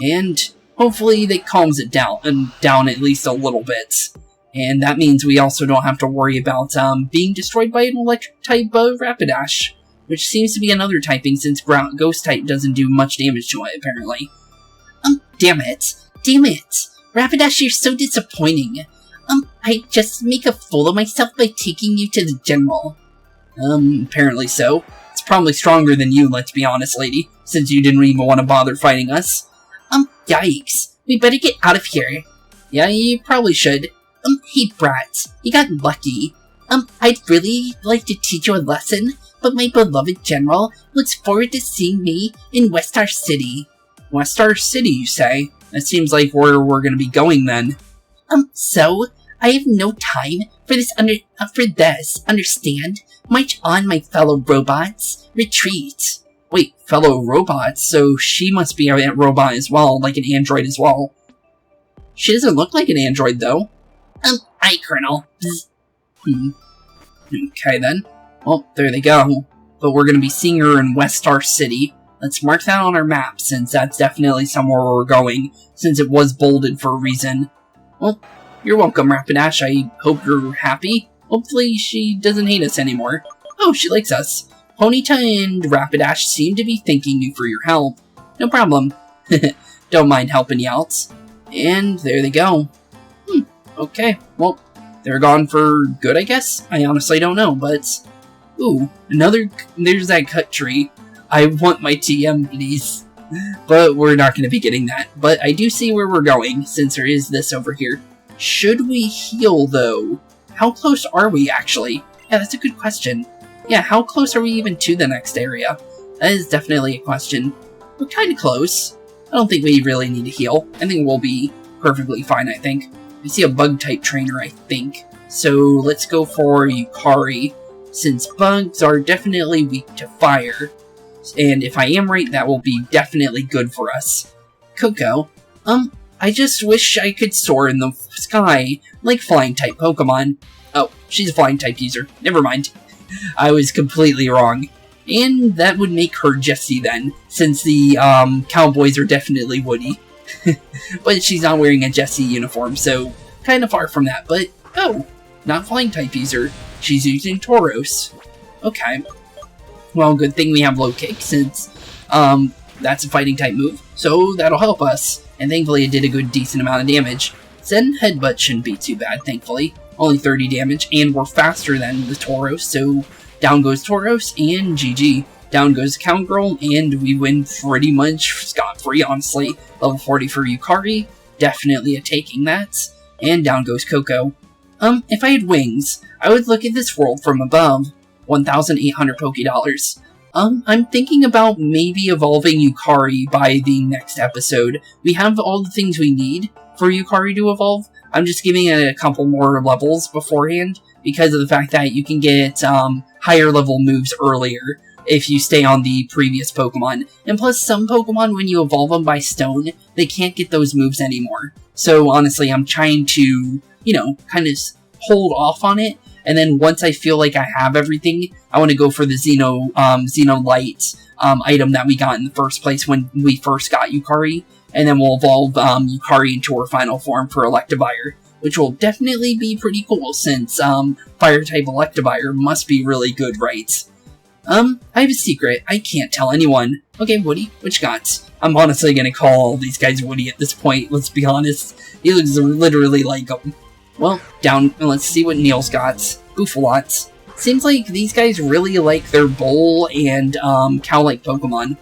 And hopefully that calms it down at least a little bit. And that means we also don't have to worry about being destroyed by an electric type Rapidash, which seems to be another typing, since Ghost type doesn't do much damage to it, apparently. Damn it. Damn it. Rapidash, you're so disappointing. I just make a fool of myself by taking you to the general. Apparently so. It's probably stronger than you, let's be honest, lady, since you didn't even want to bother fighting us. Yikes. We better get out of here. Yeah, you probably should. Hey, Brat. You got lucky. I'd really like to teach you a lesson, but my beloved general looks forward to seeing me in Westar City. Westar City, you say? That seems like where we're gonna be going then. So, I have no time for this, understand? March on, my fellow robots. Retreat. Wait, fellow robots? So she must be a robot as well, like an android as well. She doesn't look like an android, though. Aye, Colonel. Okay, then. Well, there they go. But we're gonna be seeing her in Westar City. Let's mark that on our map, since that's definitely somewhere we're going, since it was bolded for a reason. Well, you're welcome, Rapidash. I hope you're happy. Hopefully she doesn't hate us anymore. Oh, she likes us. Ponyta and Rapidash seem to be thanking you for your help. No problem. Don't mind helping you out. And there they go. Okay, well, they're gone for good, I guess? I honestly don't know, but... Ooh, there's that cut tree. I want my TM, please. But we're not going to be getting that. But I do see where we're going, since there is this over here. Should we heal, though? How close are we, actually? Yeah, that's a good question. Yeah, how close are we even to the next area? That is definitely a question. We're kind of close. I don't think we really need to heal. I think we'll be perfectly fine, I think. I see a bug-type trainer, I think. So let's go for Yukari, since bugs are definitely weak to fire. And if I am right, that will be definitely good for us. Coco, I just wish I could soar in the sky, like flying-type Pokemon. Oh, she's a flying-type user. Never mind. I was completely wrong. And that would make her Jessie then, since the cowboys are definitely Woody. But she's not wearing a Jessie uniform, so kind of far from that. But, oh, not flying-type user. She's using Tauros. Okay. Well, good thing we have low kick, since that's a fighting type move, so that'll help us. And thankfully it did a good decent amount of damage. Zen Headbutt shouldn't be too bad, thankfully. Only 30 damage, and we're faster than the Tauros, so down goes Tauros, and GG. Down goes Cowgirl, and we win pretty much scot-free, honestly. Level 40 for Yukari, definitely a taking that. And down goes Coco. If I had wings, I would look at this world from above. 1,800 Pokédollars. I'm thinking about maybe evolving Yukari by the next episode. We have all the things we need for Yukari to evolve. I'm just giving it a couple more levels beforehand because of the fact that you can get higher level moves earlier if you stay on the previous Pokemon. And plus, some Pokemon, when you evolve them by stone, they can't get those moves anymore. So honestly, I'm trying to, kind of hold off on it. And then once I feel like I have everything, I want to go for the Xenolite item that we got in the first place when we first got Yukari. And then we'll evolve Yukari into her final form for Electivire, which will definitely be pretty cool since Fire-type Electivire must be really good, right? I have a secret. I can't tell anyone. Okay, Woody, what you got? I'm honestly gonna call all these guys Woody at this point, let's be honest. He looks literally like him. Well, let's see what Neil's got. Boofalots. Seems like these guys really like their bull and cow-like Pokemon.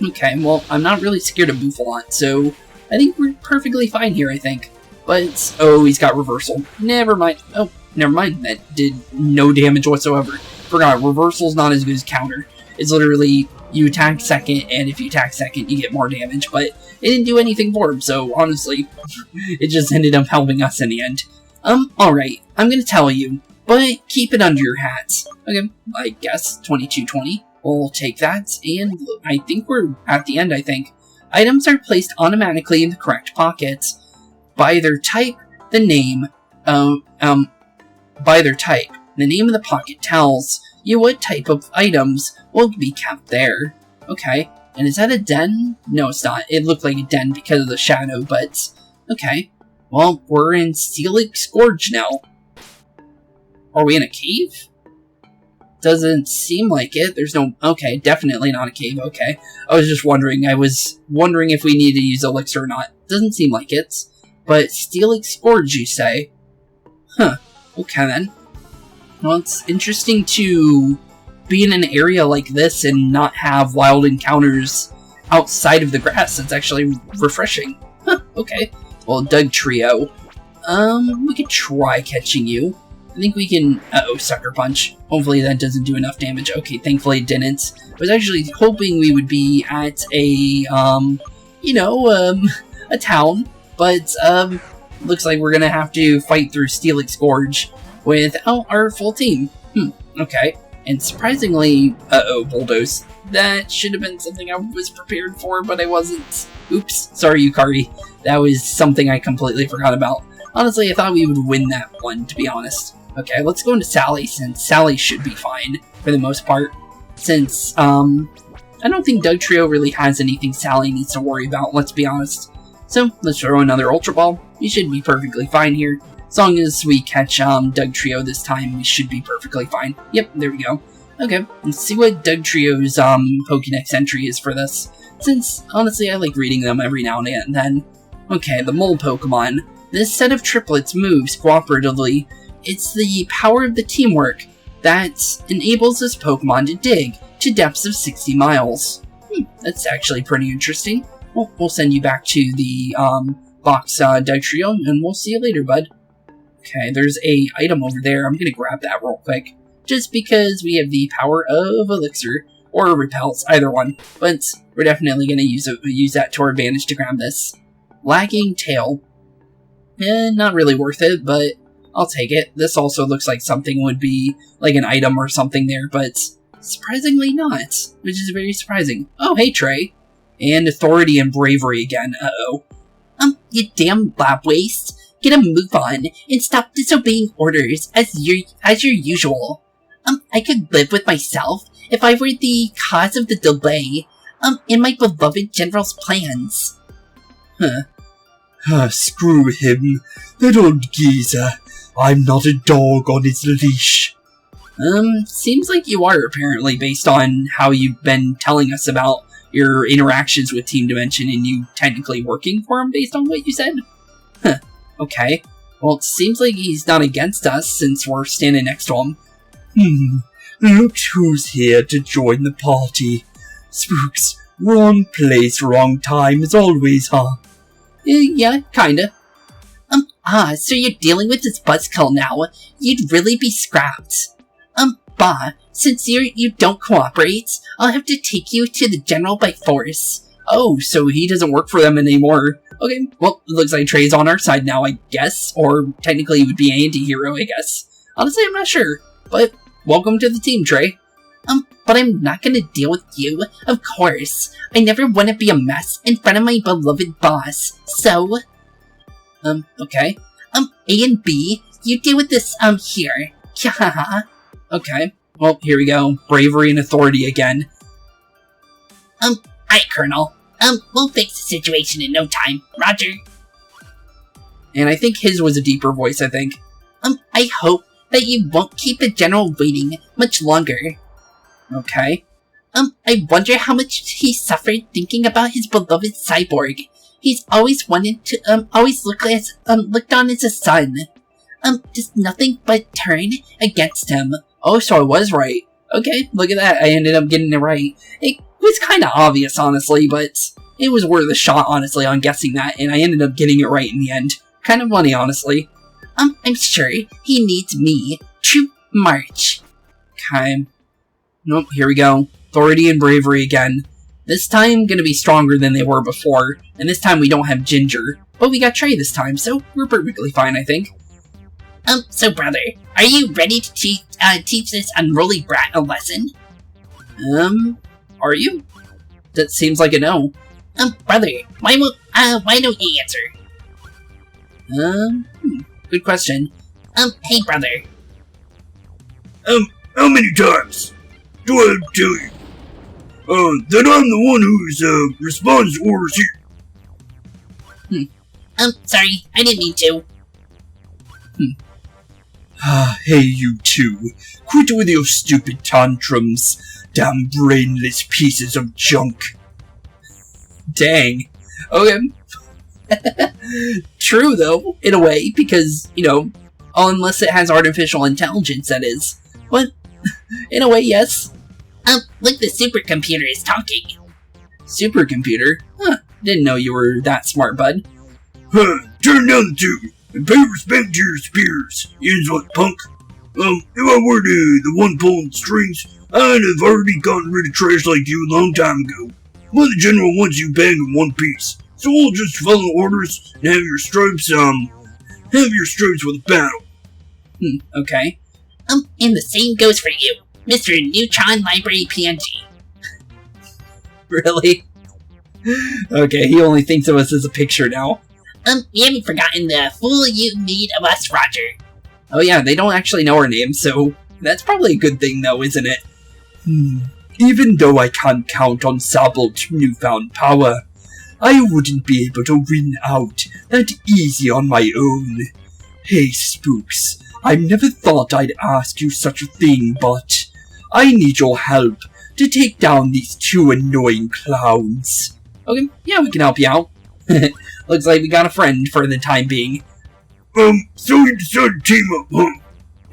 Okay, well, I'm not really scared of Boofalot, so I think we're perfectly fine here, I think. But, oh, he's got Reversal. Never mind. Oh, never mind. That did no damage whatsoever. Forgot, Reversal's not as good as Counter. It's literally, you attack second, and if you attack second, you get more damage, but it didn't do anything for him, so honestly, it just ended up helping us in the end. Alright, I'm gonna tell you, but keep it under your hats. Okay, I guess 2220. We'll take that, and I think we're at the end, I think. Items are placed automatically in the correct pockets. By their type, the name, by their type, the name of the pocket tells you what type of items will be kept there. Okay, and is that a den? No, it's not. It looked like a den because of the shadow, but okay. Well, we're in Steelix Gorge now. Are we in a cave? Doesn't seem like it. There's no... Okay, definitely not a cave. Okay. I was just wondering. I was wondering if we need to use Elixir or not. Doesn't seem like it. But Steelix Gorge, you say? Huh. Okay, then. Well, it's interesting to be in an area like this and not have wild encounters outside of the grass. It's actually refreshing. Huh, okay. Well, Doug Trio. We could try catching you. I think we can... Uh-oh, Sucker Punch. Hopefully that doesn't do enough damage. Okay, thankfully it didn't. I was actually hoping we would be at a, a town. But, looks like we're gonna have to fight through Steelix Gorge without our full team. Okay. And surprisingly... Uh-oh, Bulldoze. That should have been something I was prepared for, but I wasn't. Oops. Sorry, Yukari. That was something I completely forgot about. Honestly, I thought we would win that one, to be honest. Okay, let's go into Sally, since Sally should be fine, for the most part. Since, I don't think Doug Trio really has anything Sally needs to worry about, let's be honest. So, let's throw another Ultra Ball. We should be perfectly fine here. As long as we catch, Doug Trio this time, we should be perfectly fine. Yep, there we go. Okay, let's see what Doug Trio's, Pokédex entry is for this. Since, honestly, I like reading them every now and then. Okay, the Mole Pokemon. This set of triplets moves cooperatively. It's the power of the teamwork that enables this Pokemon to dig to depths of 60 miles. That's actually pretty interesting. Well, we'll send you back to the box Doug Trio, and we'll see you later, bud. Okay, there's a item over there. I'm gonna grab that real quick. Just because we have the power of Elixir, or Repels, either one. But we're definitely gonna use that to our advantage to grab this. Lagging Tail. Not really worth it, but I'll take it. This also looks like something would be like an item or something there, but surprisingly not, which is very surprising. Oh, hey, Trey. And Authority and Bravery again. Uh-oh. You damn lab waste. Get a move on and stop disobeying orders as your usual. I could live with myself if I were the cause of the delay, in my beloved General's plans. Screw him. That old geezer. I'm not a dog on his leash. Seems like you are, apparently, based on how you've been telling us about your interactions with Team Dimension and you technically working for him based on what you said? Huh. Okay. Well, it seems like he's not against us since we're standing next to him. Look who's here to join the party. Spooks, wrong place, wrong time as always, huh? Yeah, kinda. So you're dealing with this buzzkill now. You'd really be scrapped. Since you don't cooperate, I'll have to take you to the General by force. Oh, so he doesn't work for them anymore. Okay, well, it looks like Trey's on our side now, I guess. Or technically he would be an anti-hero, I guess. Honestly, I'm not sure. But welcome to the team, Trey. But I'm not gonna deal with you, of course. I never want to be a mess in front of my beloved boss, so... Okay. A and B, you deal with this, here. Haha. Okay. Well, here we go. Bravery and authority again. Aye, Colonel. We'll fix the situation in no time. Roger. And I think his was a deeper voice, I think. I hope that you won't keep the General waiting much longer. Okay. I wonder how much he suffered thinking about his beloved cyborg. He's always wanted to, always looked on as a son. Does nothing but turn against him. Oh, so I was right. Okay, look at that. I ended up getting it right. It was kind of obvious, honestly, but it was worth a shot, honestly, on guessing that, and I ended up getting it right in the end. Kind of funny, honestly. I'm sure he needs me to march. Okay. Nope, here we go. Authority and bravery again. This time, gonna be stronger than they were before, and this time we don't have Ginger. But we got Trey this time, so we're perfectly fine, I think. So brother, are you ready to teach this unruly brat a lesson? Are you? That seems like a no. Brother, why don't you answer? Good question. Hey brother. How many times do I have to tell you? That I'm the one who responds to orders here. Sorry, I didn't mean to. Hey, you two. Quit with your stupid tantrums. Damn brainless pieces of junk. Dang. Okay. True, though, in a way, because, you know, unless it has artificial intelligence, that is. But, in a way, yes. Look, the supercomputer is talking. Supercomputer? Huh, didn't know you were that smart, bud. Turn down the tube and pay respect to your superiors, you what, punk. If I were the one pulling the strings, I'd have already gotten rid of trash like you a long time ago. But the general wants you back in one piece, so we'll just follow orders and have your stripes with a battle. Okay. And the same goes for you, Mr. Neutron Library PNG. Really? Okay, he only thinks of us as a picture now. You haven't forgotten the fool you made of us, Roger. Oh yeah, they don't actually know our names, so that's probably a good thing though, isn't it? Even though I can't count on Sabolt's newfound power, I wouldn't be able to win out that easy on my own. Hey, Spooks, I never thought I'd ask you such a thing, but I need your help to take down these two annoying clowns. Okay, yeah, we can help you out. Looks like we got a friend for the time being. So you decided to team up, huh?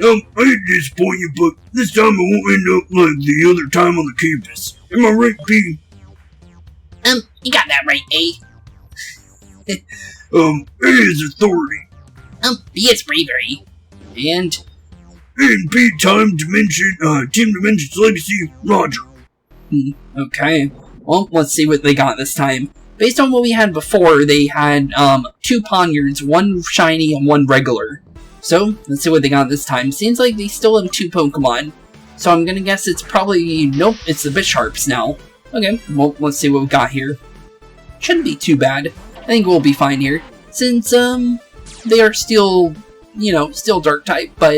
I hate to disappoint you, but this time I won't end up like the other time on the campus. Am I right, P? You got that right, A. A is authority. B is bravery. And P, Team Dimension's legacy, Roger. Okay. Well, let's see what they got this time. Based on what we had before, they had, 2 Poniards, 1 shiny and 1 regular. So, let's see what they got this time. Seems like they still have 2 Pokemon. So I'm gonna guess it's probably, nope, it's the Bisharps now. Okay, well, let's see what we got here. Shouldn't be too bad. I think we'll be fine here. Since, they are still, you know, still Dark type, but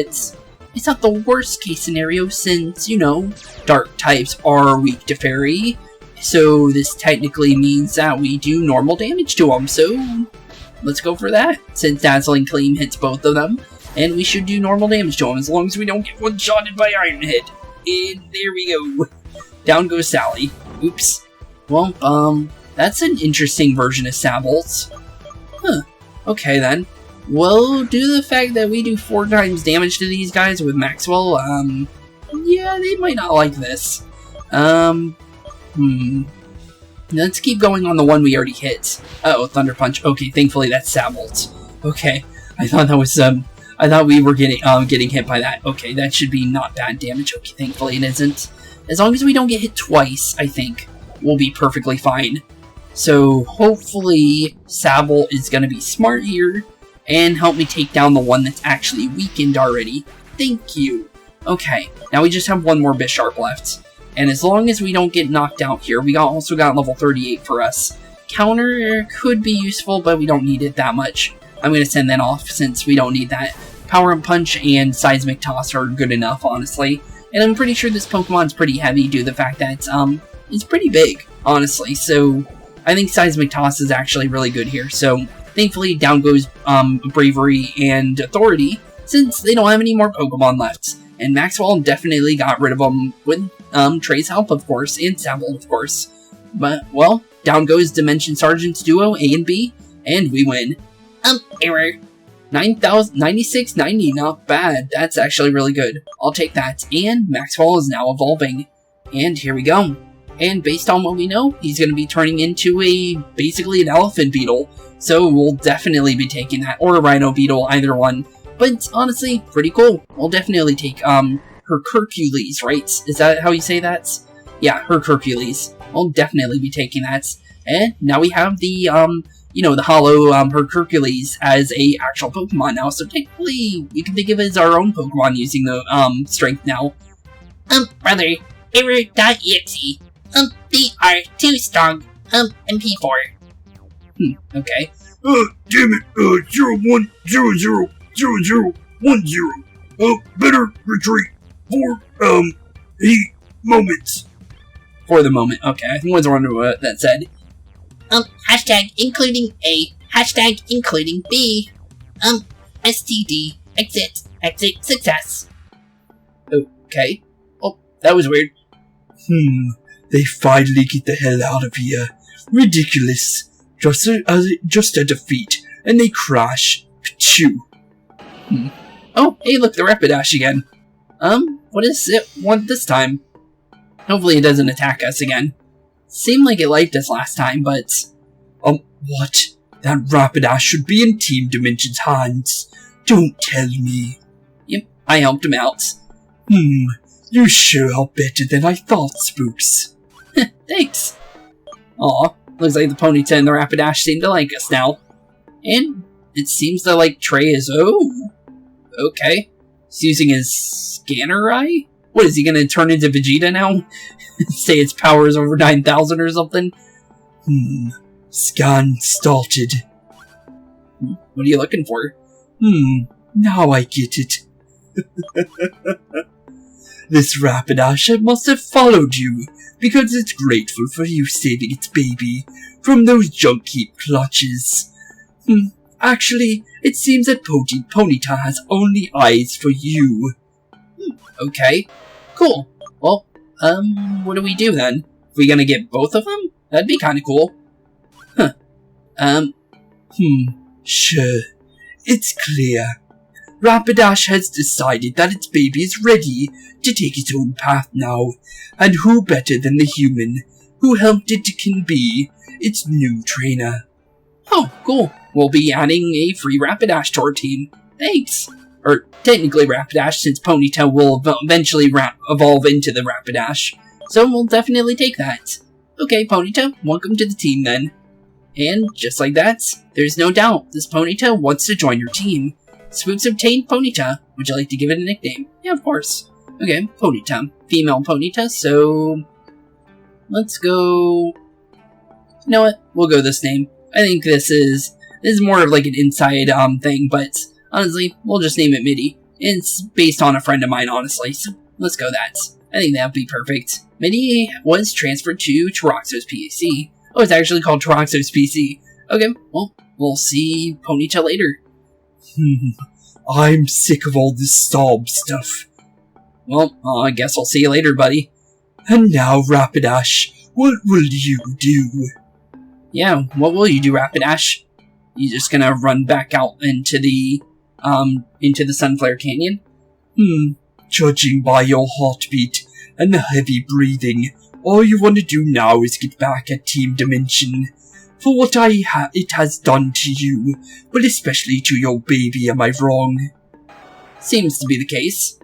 it's not the worst case scenario since, you know, Dark types are weak to Fairy. So this technically means that we do normal damage to them, so let's go for that, since Dazzling Gleam hits both of them, and we should do normal damage to them, as long as we don't get one-shotted by Iron Head. And there we go. Down goes Sally. Oops. Well, that's an interesting version of Sabolts. Huh. Okay, then. Well, due to the fact that we do 4 times damage to these guys with Maxwell, yeah, they might not like this. Let's keep going on the one we already hit. Uh-oh, Thunder Punch. Okay, thankfully that's Sabolts. Okay, I thought that was, I thought we were getting hit by that. Okay, that should be not bad damage. Okay, thankfully it isn't. As long as we don't get hit twice, I think, we'll be perfectly fine. So hopefully Sabble is going to be smart here and help me take down the one that's actually weakened already. Thank you. Okay, now we just have one more Bisharp left. And as long as we don't get knocked out here, we also got level 38 for us. Counter could be useful, but we don't need it that much. I'm going to send that off since we don't need that. Power Up Punch and Seismic Toss are good enough, honestly. And I'm pretty sure this Pokemon's pretty heavy due to the fact that it's pretty big, honestly. So I think Seismic Toss is actually really good here. So thankfully, down goes Bravery and Authority, since they don't have any more Pokemon left. And Maxwell definitely got rid of them with Trey's help, of course, and Sabble, of course. But, well, down goes Dimension Sergeant's duo, A and B, and we win. Error. 9690, not bad. That's actually really good. I'll take that. And Maxwell is now evolving. And here we go. And based on what we know, he's going to be turning into basically an elephant beetle. So we'll definitely be taking that, or a rhino beetle, either one. But it's honestly pretty cool. We'll definitely take Hercules, right? Is that how you say that? Yeah, Hercules. We'll definitely be taking that. And now we have the the hollow Hercules as a actual Pokemon now. So technically, we can think of it as our own Pokemon using the strength now. Brother, error.exe. They are too strong. MP4. Okay. Damn it, 01000010. Better retreat for, 8 moments. For the moment, okay. I think I was wondering what that said. Hashtag including A. Hashtag including B. STD. Exit success. Okay. Oh, that was weird. They finally get the hell out of here. Ridiculous. Just a defeat, and they crash. Pachoo. Oh, hey, look, the Rapidash again. What does it want this time? Hopefully it doesn't attack us again. Seemed like it liked us last time, but... what? That Rapidash should be in Team Dimension's hands. Don't tell me. Yep, I helped him out. You sure are better than I thought, Spooks. Thanks. Aw, looks like the Ponyta and the Rapidash seem to like us now. And it seems that, like, Trey is... Oh, okay. He's using his scanner eye? What, is he gonna turn into Vegeta now? Say its power is over 9,000 or something? Scan started. What are you looking for? Now I get it. This Rapidash must have followed you, because it's grateful for you saving its baby from those junk heap clutches. Actually, it seems that Ponyta has only eyes for you. Okay, cool. Well, what do we do then? Are we gonna get both of them? That'd be kinda cool. Sure. It's clear. Rapidash has decided that its baby is ready to take its own path now, and who better than the human who helped it can be its new trainer. Oh, cool. We'll be adding a free Rapidash to our team. Thanks. Or technically Rapidash, since Ponyta will eventually evolve into the Rapidash. So we'll definitely take that. Okay, Ponyta, welcome to the team then. And just like that, there's no doubt this Ponyta wants to join your team. Spooks obtained Ponyta. Would you like to give it a nickname? Yeah, of course. Okay, Ponyta. Female Ponyta, so... let's go... You know what? We'll go this name. I think this is more of like an inside thing, but honestly, we'll just name it Mitty. It's based on a friend of mine, honestly, so let's go that. I think that'd be perfect. Mitty was transferred to Taraxo's PC. Oh, it's actually called Taraxo's PC. Okay, well, we'll see Ponyta later. I'm sick of all this sob stuff. Well, I guess I'll see you later, buddy. And now, Rapidash, what will you do? Yeah, what will you do, Rapidash? You just gonna run back out into the Sunflared Canyon? Judging by your heartbeat and the heavy breathing, all you want to do now is get back at Team Dimension. For what it has done to you, but especially to your baby, am I wrong? Seems to be the case.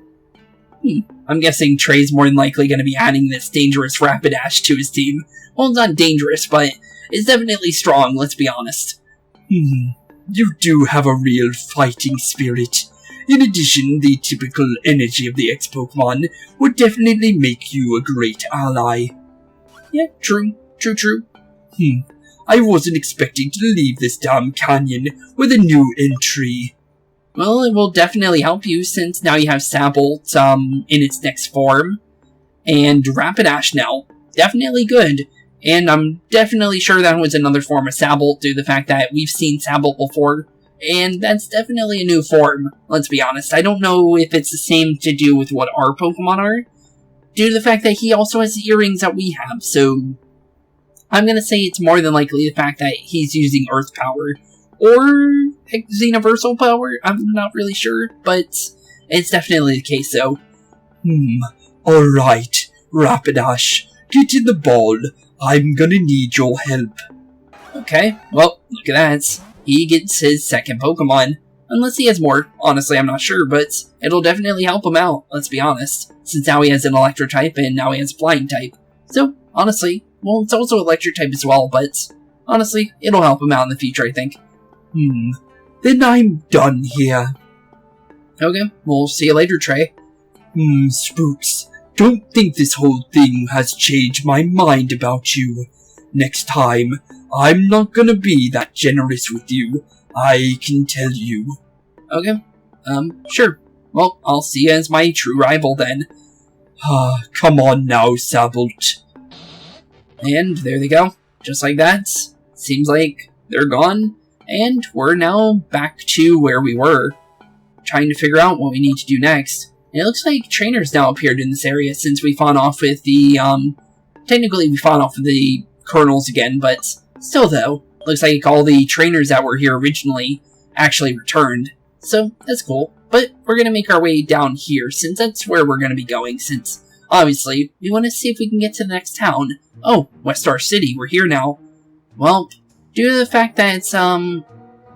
I'm guessing Trey's more than likely going to be adding this dangerous Rapidash to his team. Well, it's not dangerous, but is definitely strong, let's be honest. You do have a real fighting spirit. In addition, the typical energy of the X-Pokemon would definitely make you a great ally. Yeah, true. I wasn't expecting to leave this damn canyon with a new entry. Well, it will definitely help you since now you have Sabolt in its next form. And Rapidash now. Definitely good. And I'm definitely sure that was another form of Sabolt due to the fact that we've seen Sabolt before. And that's definitely a new form, let's be honest. I don't know if it's the same to do with what our Pokemon are, due to the fact that he also has the earrings that we have, so I'm gonna say it's more than likely the fact that he's using Earth power, or Xenoversal power, I'm not really sure, but it's definitely the case, though. Alright, Rapidash, get in the ball. I'm gonna need your help. Okay, well, look at that. He gets his second Pokemon. Unless he has more. Honestly, I'm not sure, but it'll definitely help him out, let's be honest. Since now he has an Electric type, and now he has a Flying type. So, honestly, well, it's also Electric type as well, but honestly, it'll help him out in the future, I think. Then I'm done here. Okay, we'll see you later, Trey. Spooks, don't think this whole thing has changed my mind about you. Next time, I'm not gonna be that generous with you, I can tell you. Okay, sure. Well, I'll see you as my true rival then. Come on now, Sabolt. And there they go. Just like that. Seems like they're gone, and we're now back to where we were, trying to figure out what we need to do next. And it looks like trainers now appeared in this area since we fought off with the, technically we fought off with the Colonels again, but still though, looks like all the trainers that were here originally actually returned. So, that's cool. But we're gonna make our way down here, since that's where we're gonna be going, since, obviously, we want to see if we can get to the next town. Oh, Westar City, we're here now. Well, due to the fact that it's, I'm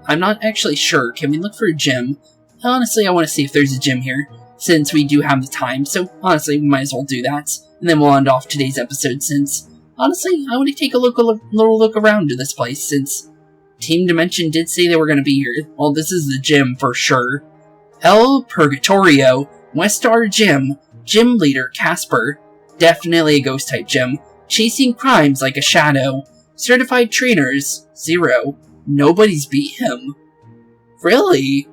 not actually sure. Can we look for a gym? Honestly, I want to see if there's a gym here, since we do have the time, so honestly, we might as well do that. And then we'll end off today's episode, since, honestly, I want to take a little look around to this place, since Team Dimension did say they were going to be here. Well, this is the gym for sure. El Purgatorio, Westar Gym, Gym Leader Casper, definitely a ghost type gym, chasing crimes like a shadow, certified trainers, 0, nobody's beat him. Really?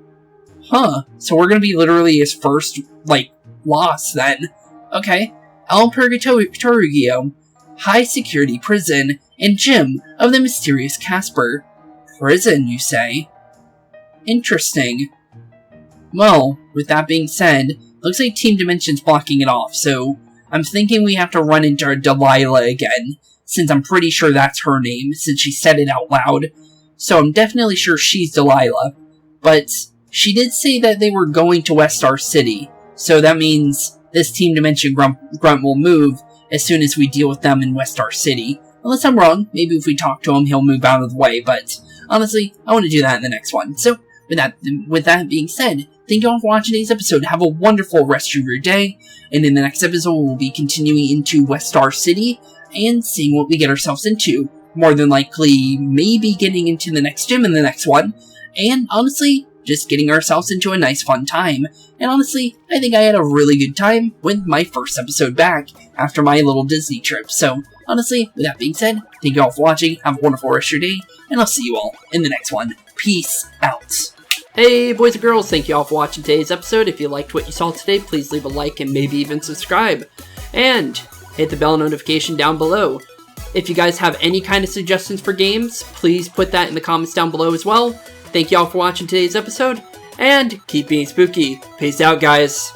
Huh, so we're going to be literally his first, loss then. Okay, El Purgatorio, high security prison, and gym of the mysterious Casper. Prison, you say? Interesting. Well, with that being said, looks like Team Dimension's blocking it off, so I'm thinking we have to run into Delilah again, since I'm pretty sure that's her name, since she said it out loud. So I'm definitely sure she's Delilah. But she did say that they were going to Westar City, so that means this Team Dimension grunt will move as soon as we deal with them in Westar City. Unless I'm wrong, maybe if we talk to him, he'll move out of the way, but honestly, I want to do that in the next one. So, with that being said, thank you all for watching today's episode. Have a wonderful rest of your day, and in the next episode, we'll be continuing into Westar City and seeing what we get ourselves into. More than likely, maybe getting into the next gym in the next one, and honestly, just getting ourselves into a nice fun time. And honestly, I think I had a really good time with my first episode back after my little Disney trip. So, honestly, with that being said, thank you all for watching, have a wonderful rest of your day, and I'll see you all in the next one. Peace out. Hey boys and girls, thank you all for watching today's episode. If you liked what you saw today, please leave a like and maybe even subscribe. And hit the bell notification down below. If you guys have any kind of suggestions for games, please put that in the comments down below as well. Thank you all for watching today's episode, and keep being spooky. Peace out, guys.